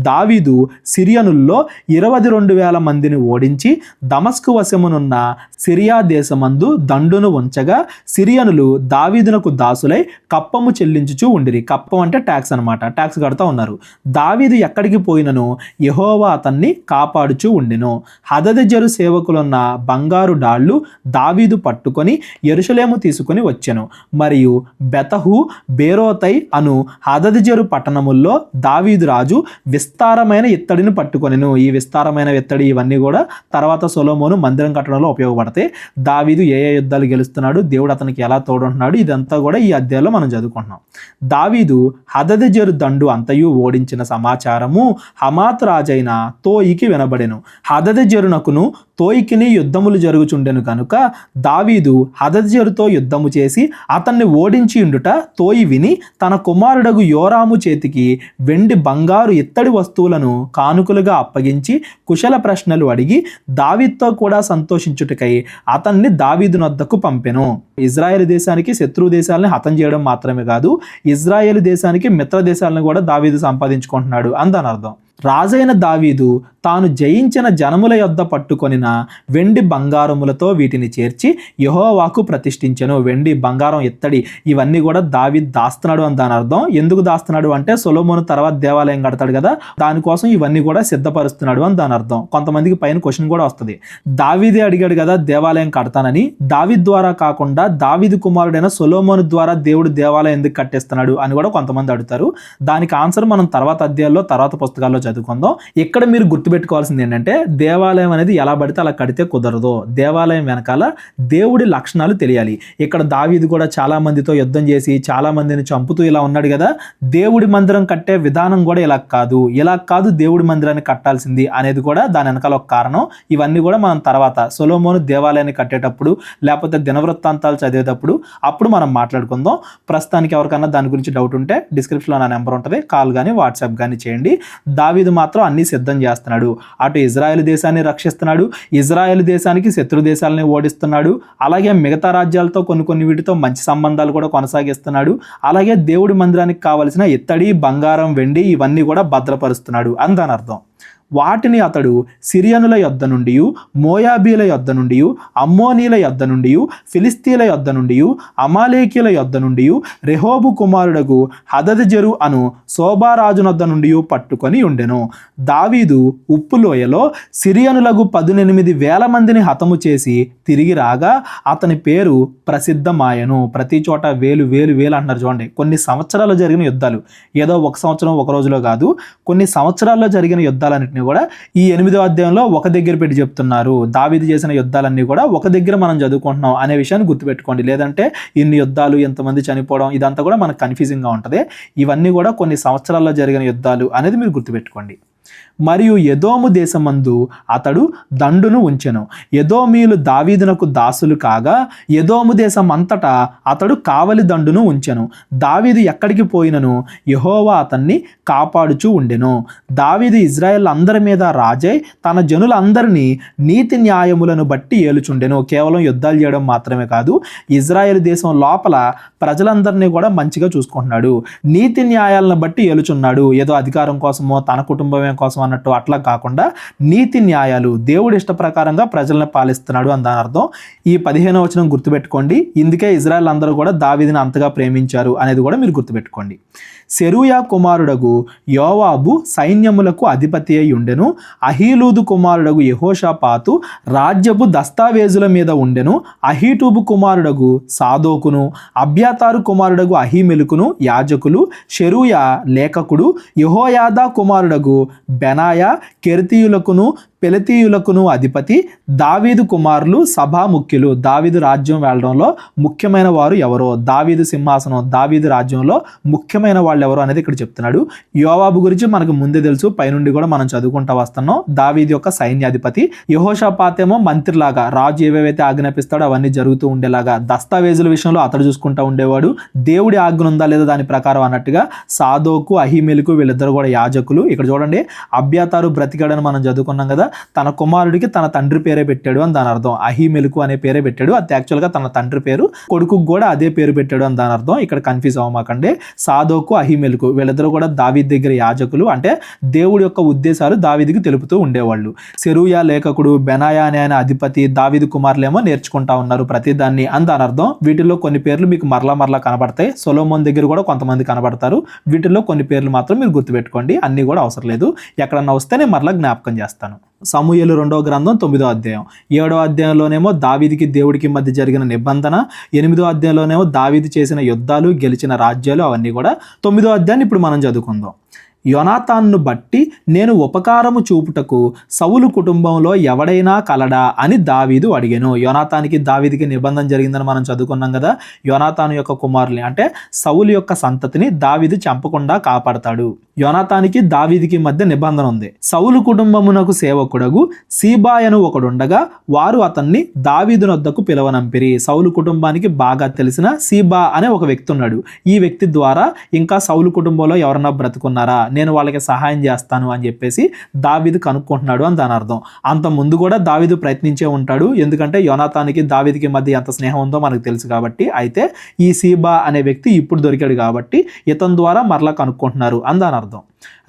దావీదు సిరియనుల్లో 22,000 మందిని ఓడించి దమస్కు వశమునున్న సిరియా దేశమందు దండును ఉంచగా సిరియనులు దావీదునకు దాసులై కప్పము చెల్లించుచూ ఉండిరి. కప్పం అంటే ట్యాక్స్ అనమాట, ట్యాక్స్ కడతా ఉన్నారు. దావీదు ఎక్కడికి పోయినను యెహోవా అతన్ని కాపాడుచూ ఉండెను. హదదెజెరు సేవకులున్న బంగారు డాళ్ళు దావీదు పట్టుకొని యెరూషలేము తీసుకొని వచ్చెను. మరియు బెతహు బేరోతై అను హదదెజెరు పట్టణముల్లో దావీదు రాజు విస్తారమైన ఇత్తడిని పట్టుకొనెను. ఈ విస్తారమైన ఇత్తడి ఇవన్నీ కూడా తర్వాత సొలొమోను మందిరం కట్టడంలో ఉపయోగపడతాయి. దావీదు ఏ యుద్ధాలు గెలుస్తున్నాడు, దేవుడు అతనికి ఎలా తోడుంటున్నాడు, ఇదంతా కూడా ఈ అధ్యాయంలో మనం చదువుకుంటున్నాం. దావీదు హదదెజెరు దండు అంతయు ఓడించిన సమాచారము హమాత్ రాజైన తోయికి వినబడెను. హదదెజెరునకును తోయికిని యుద్ధములు జరుగుచుండెను కనుక దావీదు హదదెజెరుతో యుద్ధము చేసి అతన్ని ఓడించి ఉండుట తోయి విని తన కుమారుడగు యోరాము చేతికి వెండి బంగారు ఇత్తడి వస్తువులను కానుకలుగా అప్పగించి కుశల ప్రశ్నలు అడిగి దావీదుతో కూడా సంతోషించుటకై అతన్ని దావీదు నొద్దకు పంపెను. ఇజ్రాయెల్ దేశానికి శత్రు దేశాలని హతం చేయడం మాత్రమే కాదు, ఇజ్రాయెల్ దేశానికి మిత్ర దేశాలను కూడా దావీదు సంపాదించుకుంటున్నాడు అని దాని అర్థం. రాజైన దావీదు తాను జయించిన జనముల యొద్ద పట్టుకొనిన వెండి బంగారములతో వీటిని చేర్చి యెహోవాకు ప్రతిష్ఠించెను. వెండి బంగారం ఇత్తడి ఇవన్నీ కూడా దావీదు దాస్తున్నాడు అని దాని అర్థం. ఎందుకు దాస్తున్నాడు అంటే సొలొమోను తర్వాత దేవాలయం కడతాడు కదా, దానికోసం ఇవన్నీ కూడా సిద్ధపరుస్తున్నాడు అని దాని అర్థం. కొంతమందికి పైన క్వశ్చన్ కూడా వస్తుంది, దావీదే అడిగాడు కదా దేవాలయం కడతానని, దావీదు ద్వారా కాకుండా దావీదు కుమారుడైన సొలొమోను ద్వారా దేవుడు దేవాలయం ఎందుకు కట్టేస్తున్నాడు అని కూడా కొంతమంది అడుగుతారు. దానికి ఆన్సర్ మనం తర్వాత అధ్యాయాల్లో తర్వాత పుస్తకాల్లో చదువుకుందాం. ఇక్కడ మీరు గుర్తుపెట్టుకోవాల్సింది ఏంటంటే దేవాలయం అనేది ఎలా పడితే అలా కడితే కుదరదు. దేవాలయం వెనకాల దేవుడి లక్షణాలు తెలియాలి. ఇక్కడ దావీదు కూడా చాలా మందితో యుద్ధం చేసి చాలా మందిని చంపుతూ ఇలా ఉన్నాడు కదా, దేవుడి మందిరం కట్టే విధానం కూడా ఇలా కాదు దేవుడి మందిరాన్ని కట్టాల్సింది అనేది కూడా దాని వెనకాల ఒక కారణం. ఇవన్నీ కూడా మనం తర్వాత సొలొమోను దేవాలయాన్ని కట్టేటప్పుడు లేకపోతే దినవృత్తాంతాలు చదివేటప్పుడు అప్పుడు మనం మాట్లాడుకుందాం. ప్రస్తుతానికి ఎవరికన్నా దాని గురించి డౌట్ ఉంటే డిస్క్రిప్షన్లో నా నెంబర్ ఉంటుంది, కాల్ కానీ వాట్సాప్ కానీ చేయండి. దావీదు మాత్రం అన్ని సిద్ధం చేస్తున్నాడు. అటు ఇజ్రాయెల్ దేశాన్ని రక్షిస్తున్నాడు, ఇజ్రాయెల్ దేశానికి శత్రు దేశాలని ఓడిస్తున్నాడు, అలాగే మిగతా రాజ్యాలతో కొన్ని వీటితో మంచి సంబంధాలు కూడా కొనసాగిస్తున్నాడు. అలాగే దేవుడి మందిరానికి కావలసిన ఇత్తడి బంగారం వెండి ఇవన్నీ కూడా భద్రపరుస్తున్నాడు అని దాని అర్థం. వాటిని అతడు సిరియనుల యొద్ద నుండి, మోయాబీల యొద్ద నుండి, అమ్మోనీల యొద్ద నుండి, ఫిలిస్తీన్ల యొద్ద నుండి, అమాలేకీల యొద్ద నుండి, రెహోబు కుమారుడగు హదదెజెరు అను శోభారాజునొద్ద నుండి పట్టుకొని ఉండెను. దావీదు ఉప్పులోయలో సిరియనులకు 18,000 మందిని హతము చేసి తిరిగి రాగా అతని పేరు ప్రసిద్ధమాయను. ప్రతి చోట వేలు అంటున్నారు చూడండి. కొన్ని సంవత్సరాల్లో జరిగిన యుద్ధాలు, ఏదో ఒక సంవత్సరం ఒక రోజులో కాదు, కొన్ని సంవత్సరాల్లో జరిగిన యుద్ధాలన్నింటినీ కూడా ఈ 8వ అధ్యాయంలో ఒక దగ్గర పెట్టి చెప్తున్నారు. దావీదు చేసిన యుద్ధాలన్నీ కూడా ఒక దగ్గర మనం చదువుకుంటున్నాం అనే విషయాన్ని గుర్తుపెట్టుకోండి. లేదంటే ఇన్ని యుద్ధాలు ఎంతమంది చనిపోవడం ఇదంతా కూడా మనకు కన్ఫ్యూజింగ్గా ఉంటుంది. ఇవన్నీ కూడా కొన్ని సంవత్సరాల్లో జరిగిన యుద్ధాలు అనేది మీరు గుర్తుపెట్టుకోండి. మరియు ఎదోము దేశమందు అతడు దండును ఉంచెను. ఎదోమీయులు దావీదునకు దాసులు కాగా ఎదోము దేశం అంతటా అతడు కావలి దండును ఉంచెను. దావీదు ఎక్కడికి పోయినను యెహోవా అతన్ని కాపాడుచూ ఉండెను. దావీదు ఇజ్రాయెల్ అందరి మీద రాజై తన జనులందరినీ నీతి న్యాయములను బట్టి ఏలుచుండెను. కేవలం యుద్ధాలు చేయడం మాత్రమే కాదు, ఇజ్రాయెల్ దేశం లోపల ప్రజలందరినీ కూడా మంచిగా చూసుకుంటున్నాడు. నీతి న్యాయాలను బట్టి ఏలుచున్నాడు. ఏదో అధికారం కోసమో తన కుటుంబమే కోసం అన్నట్టు అట్లా కాకుండా నీతి న్యాయాలు దేవుడి ఇష్ట ప్రకారంగా ప్రజలను పాలిస్తున్నాడు అని దాని అర్థం. ఈ 15వ వచనం గుర్తుపెట్టుకోండి. ఇందుకే ఇజ్రాయెల్ అందరూ కూడా దావీదుని అంతగా ప్రేమించారు అనేది కూడా మీరు గుర్తుపెట్టుకోండి. సెరూయా కుమారుడగు యోవాబు సైన్యములకు అధిపతి అయి ఉండెను. అహీలూదు కుమారుడగు యెహోషాపాతు రాజ్యపు దస్తావేజుల మీద ఉండెను. అహీటూబు కుమారుడగు సాదోకును, అబ్యాతారు కుమారుడగు అహీమెలుకును యాజకులు, షెరూయా లేఖకుడు, యెహోయాదా కుమారుడగు బెనాయా కెర్తీయులకును పెలతీయులకును అధిపతి, దావీదు కుమారులు సభాముఖ్యులు. దావీదు రాజ్యం వెళ్ళడంలో ముఖ్యమైన వారు ఎవరో, దావీదు సింహాసనం దావీదు రాజ్యంలో ముఖ్యమైన వాళ్ళు ఎవరో అనేది ఇక్కడ చెప్తున్నాడు. యోవాబు గురించి మనకు ముందే తెలుసు, పైనుండి కూడా మనం చదువుకుంటా వస్తున్నాం. దావీదు యొక్క సైన్యాధిపతి. యెహోషాపాతేమో మంత్రిలాగా, రాజు ఏవేవైతే ఆజ్ఞాపిస్తాడో అవన్నీ జరుగుతూ ఉండేలాగా దస్తావేజుల విషయంలో అతడు చూసుకుంటూ ఉండేవాడు. దేవుడి ఆజ్ఞ ఉందా లేదా దాని ప్రకారం అన్నట్టుగా సాదోకు అహీమెలుకు వీళ్ళిద్దరు కూడా యాజకులు. ఇక్కడ చూడండి, అబ్యాతారు బ్రతికాడని మనం చదువుకున్నాం కదా, తన కుమారుడికి తన తండ్రి పేరే పెట్టాడు అని దాని అర్థం. అహీమెలుకు అనే పేరే పెట్టాడు. అది యాక్చువల్గా తన తండ్రి పేరు, కొడుకుకు కూడా అదే పేరు పెట్టాడు అని దాని అర్థం. ఇక్కడ కన్ఫ్యూజ్ అవ్వమాకండి. సాదోకు అహీమెలుకు వీళ్ళిద్దరూ కూడా దావీదు దగ్గర యాజకులు, అంటే దేవుడి యొక్క ఉద్దేశాలు దావీదుకి తెలుపుతూ ఉండేవాళ్ళు. సెరూయా లేఖకుడు, బెనాయా అనే ఆయన అధిపతి, దావీదు కుమారులేమో నేర్చుకుంటా ఉన్నారు ప్రతిదాన్ని అని దాని అర్థం. వీటిల్లో కొన్ని పేర్లు మీకు మరలా కనబడతాయి. సొలొమోన్ దగ్గర కూడా కొంతమంది కనబడతారు. వీటిల్లో కొన్ని పేర్లు మాత్రం మీరు గుర్తుపెట్టుకోండి, అన్ని కూడా అవసరం లేదు. ఎక్కడన్నా వస్తే నేను మరలా జ్ఞాపకం చేస్తాను. సమూయేలు 2వ గ్రంథం 9వ అధ్యాయం. 7వ అధ్యాయంలోనేమో దావీదుకి దేవుడికి మధ్య జరిగిన నిబంధన, 8వ అధ్యాయంలోనేమో దావీదు చేసిన యుద్ధాలు, గెలిచిన రాజ్యాలు, అవన్నీ కూడా. 9వ అధ్యాయాన్ని ఇప్పుడు మనం చదువుకుందాం. యోనాతాన్ను బట్టి నేను ఉపకారము చూపుటకు సౌలు కుటుంబంలో ఎవడైనా కలడా అని దావీదు అడిగాను. యోనాతానికి దావీదుకి నిబంధన జరిగిందని మనం చదువుకున్నాం కదా. యోనాతాను యొక్క కుమారుని అంటే సౌలు యొక్క సంతతిని దావీదు చంపకుండా కాపాడతాడు. యోనాతానికి దావీదుకి మధ్య నిబంధన ఉంది. సౌలు కుటుంబమునకు సేవకుడగు సీబాయను ఒకడుండగా వారు అతన్ని దావీదునొద్దకు పిలవనంపిరి. సౌలు కుటుంబానికి బాగా తెలిసిన సీబా అనే ఒక వ్యక్తి ఉన్నాడు. ఈ వ్యక్తి ద్వారా ఇంకా సౌలు కుటుంబంలో ఎవరన్నా బ్రతుకున్నారా, నేను వాళ్ళకి సహాయం చేస్తాను అని చెప్పేసి దావీదు కనుక్కుంటున్నాడు అని దాని అర్థం. అంత ముందు కూడా దావీదు ప్రయత్నించే ఉంటాడు, ఎందుకంటే యోనాతానికి దావీదుకి మధ్య ఎంత స్నేహం ఉందో మనకు తెలుసు కాబట్టి. అయితే ఈ సీబా అనే వ్యక్తి ఇప్పుడు దొరికాడు కాబట్టి ఇతని ద్వారా మరలా కనుక్కుంటున్నారు అని దాని అర్థం.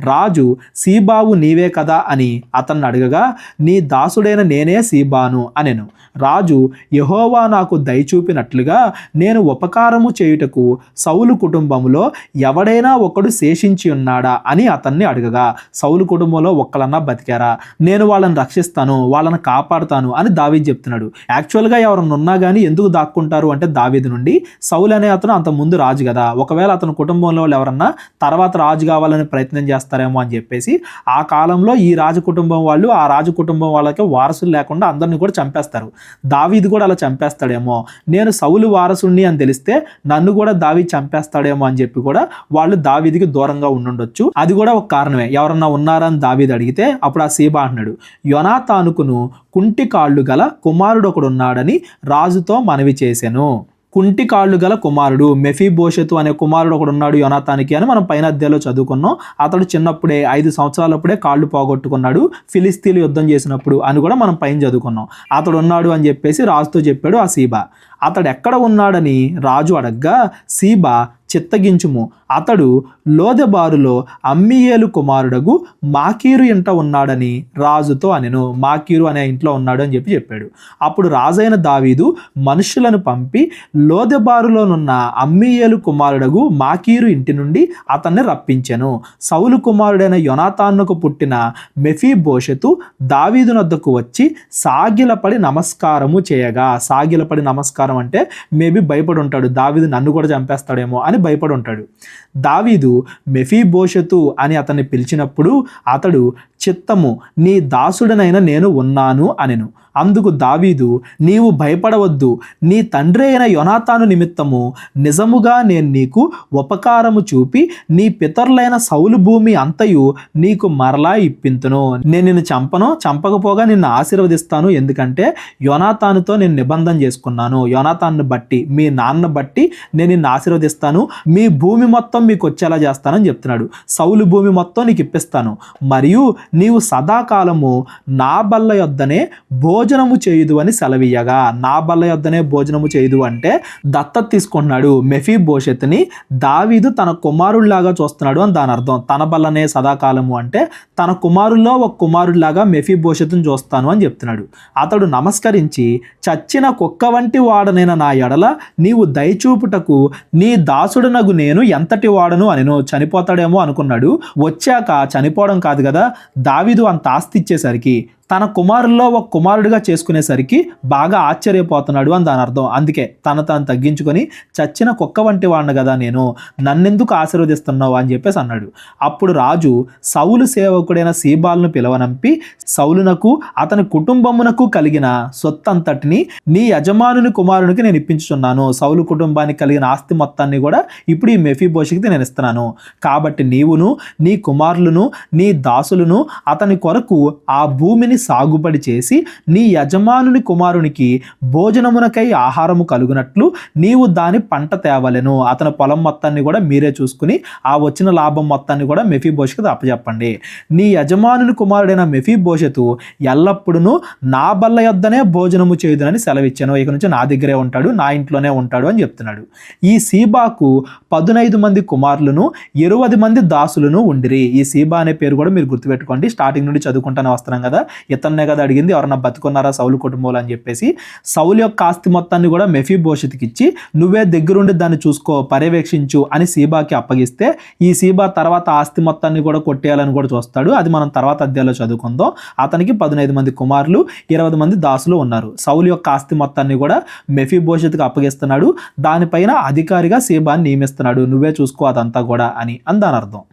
రాజు, సీబావు నీవే కదా అని అతన్ని అడగగా, నీ దాసుడైన నేనే సీబాను అనెను. రాజు, యెహోవా నాకు దయచూపినట్లుగా నేను ఉపకారము చేయుటకు సౌలు కుటుంబములో ఎవడైనా ఒకడు శేషించి ఉన్నాడా అని అతన్ని అడగగా, సౌలు కుటుంబంలో ఒక్కలన్నా బతికారా, నేను వాళ్ళని రక్షిస్తాను, వాళ్ళని కాపాడుతాను అని దావీదు చెప్తున్నాడు. యాక్చువల్గా ఎవరన్నా ఉన్నా కానీ ఎందుకు దాక్కుంటారు అంటే దావీదు నుండి, సౌలు అనే అతను అంత ముందు రాజు కదా, ఒకవేళ అతని కుటుంబంలో వాళ్ళు ఎవరన్నా తర్వాత రాజు కావాలని ప్రయత్నం చేస్తారేమో అని చెప్పేసి ఆ కాలంలో ఈ రాజకుటుంబం వాళ్ళు ఆ రాజకుటుంబం వాళ్ళకి వారసులు లేకుండా అందరినీ కూడా చంపేస్తారు. దావీదు కూడా అలా చంపేస్తాడేమో, నేను సౌలు వారసుని అని తెలిస్తే నన్ను కూడా దావీదు చంపేస్తాడేమో అని చెప్పి కూడా వాళ్ళు దావీదుకి దూరంగా ఉండుండొచ్చు. అది కూడా ఒక కారణమే. ఎవరన్నా ఉన్నారని దావీదు అడిగితే అప్పుడు ఆ సీబా అంటున్నాడు, యోనాతానుకును కుంటి కాళ్ళు గల కుమారుడు ఒకడు ఉన్నాడని రాజుతో మనవి చేసెను. కుంటి కాళ్ళు గల కుమారుడు మెఫీబోషెతు అనే కుమారుడు ఒకడు ఉన్నాడు యోనాతానికి అని మనం పైన అధ్యాయంలో చదువుకున్నాం. అతడు చిన్నప్పుడే 5 సంవత్సరాలప్పుడే కాళ్ళు పోగొట్టుకున్నాడు ఫిలిస్తీన్లు యుద్ధం చేసినప్పుడు అని కూడా మనం పైన చదువుకున్నాం. అతడు ఉన్నాడు అని చెప్పేసి రాజుతో చెప్పాడు ఆ సీబా. అతడు ఎక్కడ ఉన్నాడని రాజు అడగ్గా, సీబా చిత్తగించుము, అతడు లోదెబారులో అమ్మీయేలు కుమారుడగు మాకీరు ఇంట ఉన్నాడని రాజుతో అనెను. మాకీరు అనే ఇంట్లో ఉన్నాడు అని చెప్పాడు. అప్పుడు రాజైన దావీదు మనుషులను పంపి లోదెబారులోనున్న అమ్మీయేలు కుమారుడగు మాకీరు ఇంటి నుండి అతన్ని రప్పించెను. సౌలు కుమారుడైన యోనాతానుకు పుట్టిన మెఫీబోషెతు దావీదు నొద్దకు వచ్చి సాగిలపడి నమస్కారము చేయగా, సాగిలపడి నమస్కారం అంటే మేబీ భయపడి ఉంటాడు, దావీదు నన్ను కూడా చంపేస్తాడేమో అని భయపడి ఉంటాడు. దావీదు మెఫీబోషెతు అని అతన్ని పిలిచినప్పుడు అతడు, చిత్తము, నీ దాసుడనైన నేను ఉన్నాను అనెను. అందుకు దావీదు, నీవు భయపడవద్దు, నీ తండ్రి అయిన యోనాతాను నిమిత్తము నిజముగా నేను నీకు ఉపకారము చూపి నీ పితరులైన సౌలు భూమి అంతయు నీకు మరలా ఇప్పింతును. నేను నిన్ను చంపను, చంపకపోగా నిన్ను ఆశీర్వదిస్తాను, ఎందుకంటే యోనాతానుతో నేను నిబంధన చేసుకున్నాను. యోనాతాను బట్టి, మీ నాన్న బట్టి నేను నిన్ను ఆశీర్వదిస్తాను, మీ భూమి మొత్తం మీకు వచ్చేలా చేస్తానని చెప్తున్నాడు. సౌలు భూమి మొత్తం నీకు ఇప్పిస్తాను, మరియు నీవు సదాకాలము నా బల్ల యొద్దనే భోజనము చేయుదు అని సెలవీయగా, నా బల్ల యొద్దనే భోజనము చేయుదు అంటే దత్తత తీసుకుంటున్నాడు మెఫీబోషెతుని. దావీదు తన కుమారుడిలాగా చూస్తున్నాడు అని దాని అర్థం. తన బల్లనే సదాకాలము అంటే తన కుమారుల్లో ఒక కుమారుడిలాగా మెఫీబోషెతుని చూస్తాను అని చెప్తున్నాడు. అతడు నమస్కరించి, చచ్చిన కుక్క వంటి వాడనైన నా ఎడల నీవు దయచూపుటకు నీ దాసుడనగు నేను ఎంతటి వాడను అనెను. చనిపోతాడేమో అనుకున్నాడు. వచ్చాక చనిపోవడం కాదు కదా, దావీదు అంత ఆస్తి ఇచ్చేసరికి తన కుమారుల్లో ఒక కుమారుడిగా చేసుకునేసరికి బాగా ఆశ్చర్యపోతున్నాడు అని దాని అర్థం. అందుకే తను తగ్గించుకొని, చచ్చిన కుక్క వంటి వాడిని కదా నేను, నన్నెందుకు ఆశీర్వదిస్తున్నావు అని చెప్పేసి అన్నాడు. అప్పుడు రాజు సౌలు సేవకుడైన సీబాలను పిలవనంపి, సౌలునకు అతని కుటుంబమునకు కలిగిన సొత్తంతటిని నీ యజమానుని కుమారునికి నేను ఇప్పించుచున్నాను. సౌలు కుటుంబానికి కలిగిన ఆస్తి మొత్తాన్ని కూడా ఇప్పుడు ఈ మెఫీబోషెతుకి నేను ఇస్తున్నాను. కాబట్టి నీవును నీ కుమారులను నీ దాసులను అతని కొరకు ఆ భూమిని సాగుబడి చేసి నీ యజమానుని కుమారునికి భోజనమునకై ఆహారము కలుగునట్లు నీవు దాని పంట తేవలెను. అతని పొలం మొత్తాన్ని కూడా మీరే చూసుకుని ఆ వచ్చిన లాభం మొత్తాన్ని కూడా మెఫీబోషెతుకు అప్పచెప్పండి. నీ యజమానుని కుమారుడైన మెఫీబోషెతు ఎల్లప్పుడూ నా బల్ల యొద్దనే భోజనము చేయుదునని సెలవిచ్చాను. ఇక నుంచి నా దగ్గరే ఉంటాడు, నా ఇంట్లోనే ఉంటాడు అని చెప్తున్నాడు. ఈ సీబాకు 15 మంది కుమారులను 20 మంది దాసులను ఉండిరి. ఈ సీబా అనే పేరు కూడా మీరు గుర్తుపెట్టుకోండి, స్టార్టింగ్ నుండి చదువుకుంటానే వస్తున్నాం కదా. ఇతన్నే కదా అడిగింది, ఎవరన్నా బతుకున్నారా సౌలు కుటుంబంలో అని చెప్పేసి. సౌలు యొక్క ఆస్తి మొత్తాన్ని కూడా మెఫీబోషెతుకి ఇచ్చి, నువ్వే దగ్గరుండి దాన్ని చూసుకో, పర్యవేక్షించు అని సీబాకి అప్పగిస్తే, ఈ సీబా తర్వాత ఆస్తి మొత్తాన్ని కూడా కొట్టేయాలని కూడా చూస్తాడు. అది మనం తర్వాత అధ్యాయంలో చదువుకుందాం. అతనికి 15 మంది కుమారులు, 20 మంది దాసులు ఉన్నారు. సౌలు యొక్క ఆస్తి మొత్తాన్ని కూడా మెఫీబోషెతుకి అప్పగిస్తున్నాడు. దానిపైన అధికారిగా సీబాని నియమిస్తున్నాడు, నువ్వే చూసుకో అదంతా కూడా అని దాని అర్థం.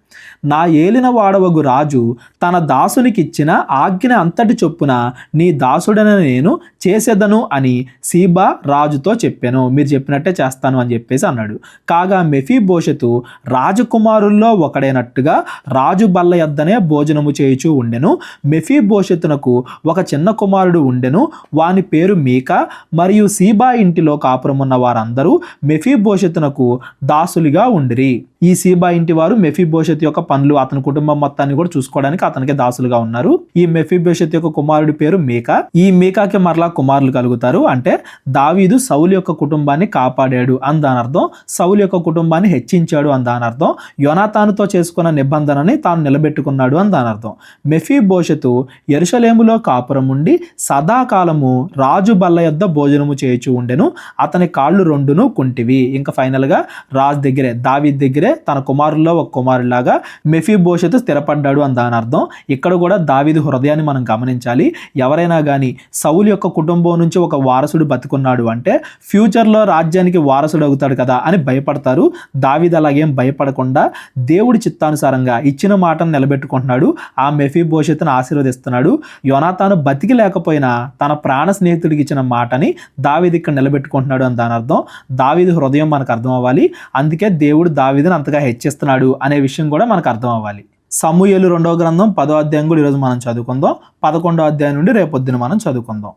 నా ఏలిన వాడవగు రాజు తన దాసునికి ఇచ్చిన ఆజ్ఞ అంతటి చొప్పున నీ దాసుడన నేను చేసేదను అని సీబా రాజుతో చెప్పాను. మీరు చెప్పినట్టే చేస్తాను అని చెప్పేసి అన్నాడు. కాగా మెఫీబోషెతు రాజకుమారుల్లో ఒకడైనట్టుగా రాజు బల్ల యొద్దనే భోజనము చేయుచూ ఉండెను. మెఫీబోషెతునకు ఒక చిన్న కుమారుడు ఉండెను, వాని పేరు మీకా. మరియు సీబా ఇంటిలో కాపురమున్న వారందరూ మెఫీబోషెతునకు దాసులుగా ఉండిరి. ఈ సీబా ఇంటి వారు మెఫీబోషెతు మెఫీబోషెత్ యొక్క పనులు, అతని కుటుంబం మొత్తాన్ని కూడా చూసుకోవడానికి అతనికి దాసులుగా ఉన్నారు. ఈ మెఫీబోషెత్ యొక్క కుమారుడి పేరు మీకా. ఈ మీకాకి మరలా కుమారులు కలుగుతారు. అంటే దావీదు సౌలు యొక్క కుటుంబాన్ని కాపాడాడు అని దాని అర్థం, సౌలు యొక్క కుటుంబాన్ని హెచ్చించాడు అని దాని అర్థం, యోనాతానుతో చేసుకున్న నిబంధనని తాను నిలబెట్టుకున్నాడు అని దాని అర్థం. మెఫీబోషెతు యెరూషలేములో కాపురం ఉండి సదాకాలము రాజు బల్ల యొద్ద భోజనము చేయుచు ఉండెను, అతని కాళ్ళు రెండును కుంటివి. ఇంకా ఫైనల్గా రాజు దగ్గరే, దావీదు దగ్గరే తన కుమారుల్లో ఒక కుమారులాగా మెఫీబోషెతు స్థిరపడ్డాడు అని దాని అర్థం. ఇక్కడ కూడా దావీదు హృదయాన్ని మనం గమనించాలి. ఎవరైనా కానీ సౌలు యొక్క కుటుంబం నుంచి ఒక వారసుడు బతుకున్నాడు అంటే ఫ్యూచర్లో రాజ్యానికి వారసుడు అవుతాడు కదా అని భయపడతారు. దావీదు అలాగేం భయపడకుండా దేవుడి చిత్తానుసారంగా ఇచ్చిన మాటను నిలబెట్టుకుంటున్నాడు. ఆ మెఫీబోషెతును ఆశీర్వదిస్తున్నాడు. యోనాతాను బతికి లేకపోయినా తన ప్రాణ స్నేహితుడికి ఇచ్చిన మాటని దావీదు ఇక్కడ నిలబెట్టుకుంటున్నాడు అని దాని అర్థం. దావీదు హృదయం మనకు అర్థం అవ్వాలి. అందుకే దేవుడు దావీదుని అంతగా హెచ్చిస్తున్నాడు అనే విషయం కూడా మనకు అర్థం అవ్వాలి. సమూయేలు 2వ గ్రంథం 10వ అధ్యాయం కూడా ఈరోజు మనం చదువుకుందాం. 11వ అధ్యాయం నుండి రేపొద్దున మనం చదువుకుందాం.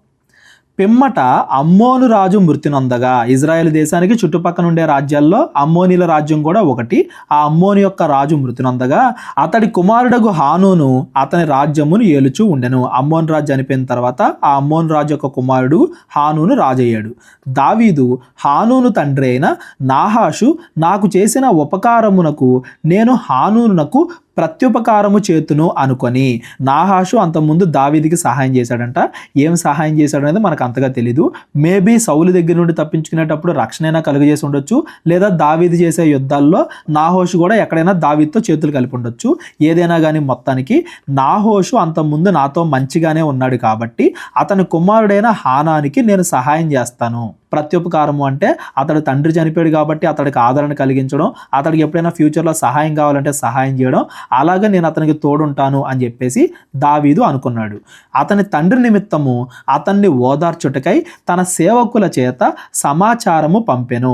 పిమ్మట అమ్మోను రాజు మృతి నొందగా, ఇజ్రాయెల్ దేశానికి చుట్టుపక్కల ఉండే రాజ్యాల్లో అమ్మోనీల రాజ్యం కూడా ఒకటి. ఆ అమ్మోని యొక్క రాజు మృతి నొందగా అతడి కుమారుడగు హానూను అతని రాజ్యమును ఏలుచూ ఉండెను. అమ్మోను రాజు చనిపోయిన తర్వాత ఆ అమ్మోను రాజు యొక్క కుమారుడు హానూను రాజయ్యాడు. దావీదు హానూను తండ్రి అయిన నాహాషు నాకు చేసిన ఉపకారమునకు నేను హానూనునకు ప్రత్యుపకారము చేతును అనుకొని, నాహాషు అంతకుముందు దావీదికి సహాయం చేశాడంట. ఏం సహాయం చేశాడు అనేది మనకు అంతగా తెలీదు. మేబీ సౌలు దగ్గర నుండి తప్పించుకునేటప్పుడు రక్షణైనా కలుగజేసి ఉండొచ్చు, లేదా దావీదు చేసే యుద్ధాల్లో నాహోషు కూడా ఎక్కడైనా దావీదుతో చేతులు కలిపి ఉండొచ్చు. ఏదైనా కానీ మొత్తానికి నాహోషు అంతకుముందు నాతో మంచిగానే ఉన్నాడు కాబట్టి అతని కుమారుడైన హానానికి నేను సహాయం చేస్తాను. ప్రత్యుపకారము అంటే అతడు తండ్రి చనిపోయాడు కాబట్టి అతడికి ఆదరణ కలిగించడం, అతడికి ఎప్పుడైనా ఫ్యూచర్లో సహాయం కావాలంటే సహాయం చేయడం, అలాగే నేను అతనికి తోడుంటాను అని చెప్పేసి దావీదు అనుకున్నాడు. అతని తండ్రి నిమిత్తము అతన్ని ఓదార్చుటకై తన సేవకుల చేత సమాచారము పంపెను.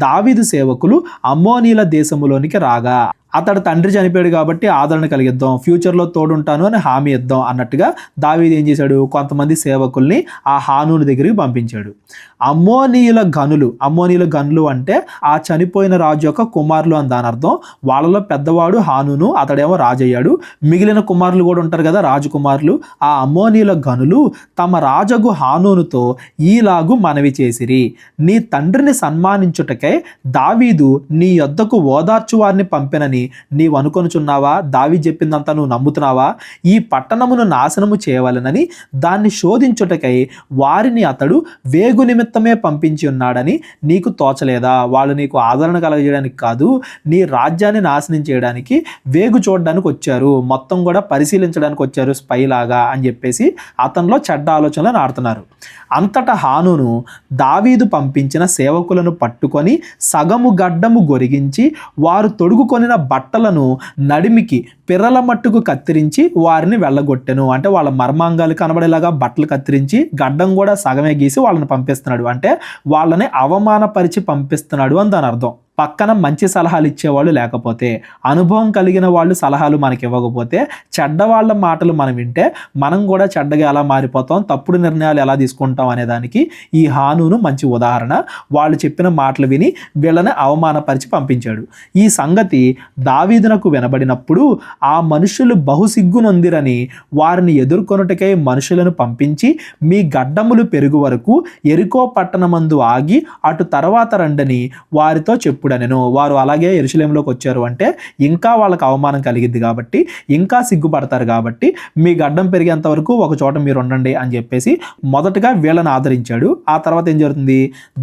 దావీదు సేవకులు అమ్మోనీల దేశములోనికి రాగా అతడు తండ్రి చనిపోయాడు కాబట్టి ఆదరణ కలిగిద్దాం, ఫ్యూచర్లో తోడుంటాను అని హామీ ఇద్దాం అన్నట్టుగా దావీదు ఏం చేశాడు, కొంతమంది సేవకుల్ని ఆ హానూను దగ్గరికి పంపించాడు. అమ్మోనీయుల గనులు అంటే ఆ చనిపోయిన రాజు యొక్క కుమారులు అని దాని అర్థం. వాళ్ళలో పెద్దవాడు హానూను, అతడేమో రాజయ్యాడు. మిగిలిన కుమారులు కూడా ఉంటారు కదా, రాజకుమారులు. ఆ అమ్మోనీయుల గనులు తమ రాజగు హానూనుతో ఈలాగు మనవి చేసిరి, నీ తండ్రిని సన్మానించుటకై దావీదు నీ యొద్దకు ఓదార్చు వారిని పంపెనని నీవు అనుకొనుచున్నావా? దావీదు చెప్పిందంతా నువ్వు నమ్ముతున్నావా? ఈ పట్టణమును నాశనము చేయవలెనని దాన్ని శోధించుటకై వారిని అతడు వేగు నిమిత్తమే పంపించి ఉన్నాడని నీకు తోచలేదా? వాళ్ళు నీకు ఆదరణ కలగజేయడానికి కాదు, నీ రాజ్యాన్ని నాశనం చేయడానికి వేగు చూడడానికి వచ్చారు, మొత్తం కూడా పరిశీలించడానికి వచ్చారు స్పైలాగా అని చెప్పేసి అతనిలో చెడ్డ ఆలోచనలు నాడుతున్నారు. అంతటా హానూను దావీదు పంపించిన సేవకులను పట్టుకొని సగము గడ్డము గొరిగించి వారు తొడుగుకొనిన బట్టలను నడిమికి పిర్రల మట్టుకు కత్తిరించి వారిని వెళ్ళగొట్టెను. అంటే వాళ్ళ మర్మాంగాలు కనబడేలాగా బట్టలు కత్తిరించి గడ్డం కూడా సగమే గీసి వాళ్ళని పంపిస్తున్నాడు. అంటే వాళ్ళని అవమానపరిచి పంపిస్తున్నాడు అని దాని అర్థం. పక్కన మంచి సలహాలు ఇచ్చేవాళ్ళు లేకపోతే, అనుభవం కలిగిన వాళ్ళు సలహాలు మనకి ఇవ్వకపోతే, చెడ్డవాళ్ళ మాటలు మనం వింటే మనం కూడా చెడ్డగా ఎలా మారిపోతాం, తప్పుడు నిర్ణయాలు ఎలా తీసుకుంటాం అనే దానికి ఈ హానూను మంచి ఉదాహరణ. వాళ్ళు చెప్పిన మాటలు విని వీళ్ళని అవమానపరిచి పంపించాడు. ఈ సంగతి దావీదునకు వినబడినప్పుడు ఆ మనుషులు బహుసిగ్గునొందిరని వారిని ఎదుర్కొనుటకై మనుషులను పంపించి మీ గడ్డములు పెరుగు వరకు యెరికో పట్టణమందు ఆగి అటు తర్వాత రండని వారితో చెప్పుడనెను. వారు అలాగే యెరూషలేములోకి వచ్చారు అంటే ఇంకా వాళ్ళకి అవమానం కలిగిద్ది కాబట్టి, ఇంకా సిగ్గుపడతారు కాబట్టి మీ గడ్డం పెరిగేంత వరకు ఒక చోట మీరు ఉండండి అని చెప్పేసి మొదటగా వీళ్ళని ఆదరించాడు. ఆ తర్వాత ఏం జరుగుతుంది,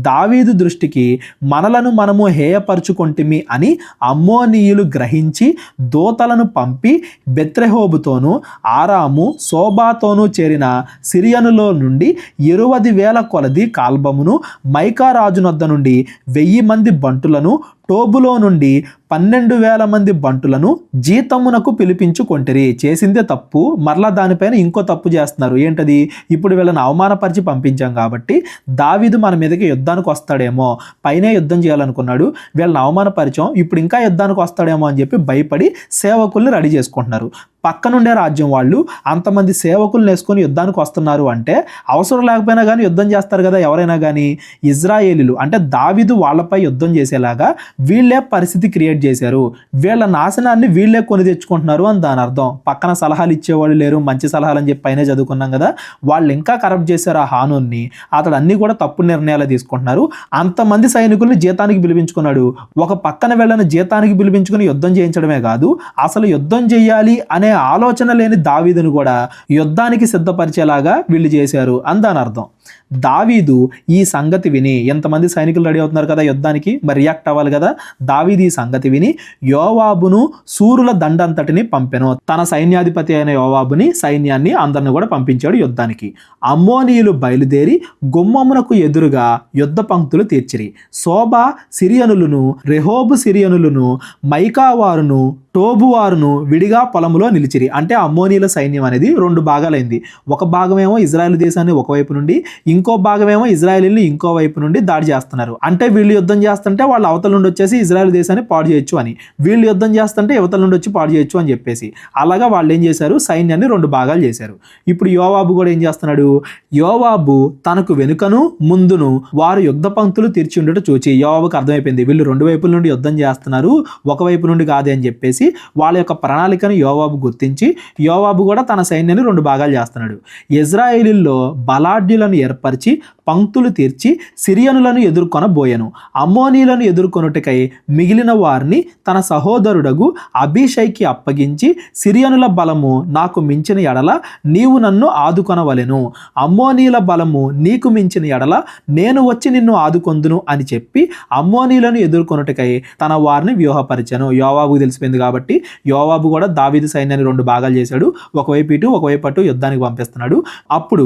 దావీదు దృష్టికి మనలను మనము హేయపరుచుకొంటిమి అని అమ్మోనీయులు గ్రహించి దూతలను పంపి బెత్రెహోబుతోనూ ఆరాము సోబాతోనూ చేరిన సిరియనులో నుండి 20,000 కొలది కాల్బమును, మైకా రాజునొద్ద నుండి 1000 మంది బంటులను, టోబులో నుండి 12,000 మంది బంటులను జీతమునకు పిలిపించుకొంటిరి. చేసిందే తప్పు, మరలా దానిపైన ఇంకో తప్పు చేస్తున్నారు. ఏంటది? ఇప్పుడు వీళ్ళని అవమానపరిచి పంపించాం కాబట్టి దావీదు మన మీదకి యుద్ధానికి వస్తాడేమో, పైనే యుద్ధం చేయాలనుకున్నాడు, వీళ్ళని అవమానపరిచాం, ఇప్పుడు ఇంకా యుద్ధానికి వస్తాడేమో అని చెప్పి భయపడి సేవకుల్ని రెడీ చేసుకుంటున్నారు. పక్కనుండే రాజ్యం వాళ్ళు అంతమంది సేవకులను వేసుకొని యుద్ధానికి వస్తున్నారు అంటే అవసరం లేకపోయినా కానీ యుద్ధం చేస్తారు కదా ఎవరైనా కానీ. ఇజ్రాయేలీలు అంటే దావీదు వాళ్ళపై యుద్ధం చేసేలాగా వీళ్ళే పరిస్థితి క్రియేట్ చేశారు, వీళ్ళ నాశనాన్ని వీళ్ళే కొని తెచ్చుకుంటున్నారు అని దాని అర్థం. పక్కన సలహాలు ఇచ్చేవాళ్ళు లేరు, మంచి సలహాలు అని చెప్పి పైన చదువుకున్నాం కదా, వాళ్ళు ఇంకా కరప్ట్ చేశారు ఆ హానూన్ని. అతడు అన్ని కూడా తప్పు నిర్ణయాలు తీసుకుంటున్నారు. అంతమంది సైనికుల్ని జీతానికి పిలిపించుకున్నాడు. ఒక పక్కన వెళ్ళని జీతానికి పిలిపించుకుని యుద్ధం చేయించడమే కాదు, అసలు యుద్ధం చేయాలి అనే ఆలోచన లేని దావీదును కూడా యుద్ధానికి సిద్ధపరిచేలాగా వీళ్ళు చేశారు అని దాని అర్థం. దావీదు ఈ సంగతి విని, ఎంతమంది సైనికులు రెడీ అవుతున్నారు కదా యుద్ధానికి, మరి రియాక్ట్ అవ్వాలి కదా. దావీదు ఈ సంగతి విని యోవాబును సూరుల దండంతటిని పంపెను. తన సైన్యాధిపతి అయిన యోవాబుని, సైన్యాన్ని అందరిని కూడా పంపించాడు యుద్ధానికి. అమ్మోనీయులు బయలుదేరి గుమ్మమునకు ఎదురుగా యుద్ధ పంక్తులు తీర్చిరి. శోభా సిరియనులను, రెహోబు సిరియనులను, మైకా వారును, టోబు వారును విడిగా పొలములో నిలిచిరి. అంటే అమ్మోనీయుల సైన్యం అనేది రెండు భాగాలైంది. ఒక భాగమేమో ఇజ్రాయెల్ దేశాన్ని ఒకవైపు నుండి, ఇంకో భాగమేమో ఇజ్రాయేలీని ఇంకో వైపు నుండి దాడి చేస్తున్నారు. అంటే వీళ్ళు యుద్ధం చేస్తుంటే వాళ్ళు అవతల నుండి వచ్చేసి ఇజ్రాయెల్ దేశాన్ని పాడు చేయొచ్చు అని, వీళ్ళు యుద్ధం చేస్తుంటే యువతల నుండి వచ్చి పాడు చేయొచ్చు అని చెప్పేసి, అలాగా వాళ్ళు ఏం చేశారు, సైన్యాన్ని రెండు భాగాలు చేశారు. ఇప్పుడు యోవాబు కూడా ఏం చేస్తున్నాడు, యోవాబు తనకు వెనుకను ముందును వారు యుద్ధ పంక్తులు తీర్చి ఉండట చూచి, యోవాబుకు అర్థమైపోయింది వీళ్ళు రెండు వైపుల నుండి యుద్ధం చేస్తున్నారు, ఒకవైపు నుండి కాదే అని చెప్పేసి వాళ్ళ యొక్క ప్రణాళికను యోవాబు గుర్తించి యోవాబు కూడా తన సైన్యాన్ని రెండు భాగాలు చేస్తున్నాడు. ఇజ్రాయేలీల్లో బలాఢ్యులను ఏర్పరిచి పంక్తులు తీర్చి సిరియనులను ఎదుర్కొనబోయెను. అమ్మోనీలను ఎదుర్కొనుటకై మిగిలిన వారిని తన సహోదరుడగు అబీషైకి అప్పగించి, సిరియనుల బలము నాకు మించిన ఎడల నీవు నన్ను ఆదుకొనవలెను, అమ్మోనీల బలము నీకు మించిన ఎడల నేను వచ్చి నిన్ను ఆదుకొందును అని చెప్పి అమ్మోనీలను ఎదుర్కొనుటకై తన వారిని వ్యూహపరిచెను. యోవాబుకు తెలిసిపోయింది కాబట్టి యోవాబు కూడా దావీదు సైన్యాన్ని రెండు భాగాలు చేశాడు. ఒకవైపు ఇటు ఒకవైపు అటు యుద్ధానికి పంపిస్తున్నాడు. అప్పుడు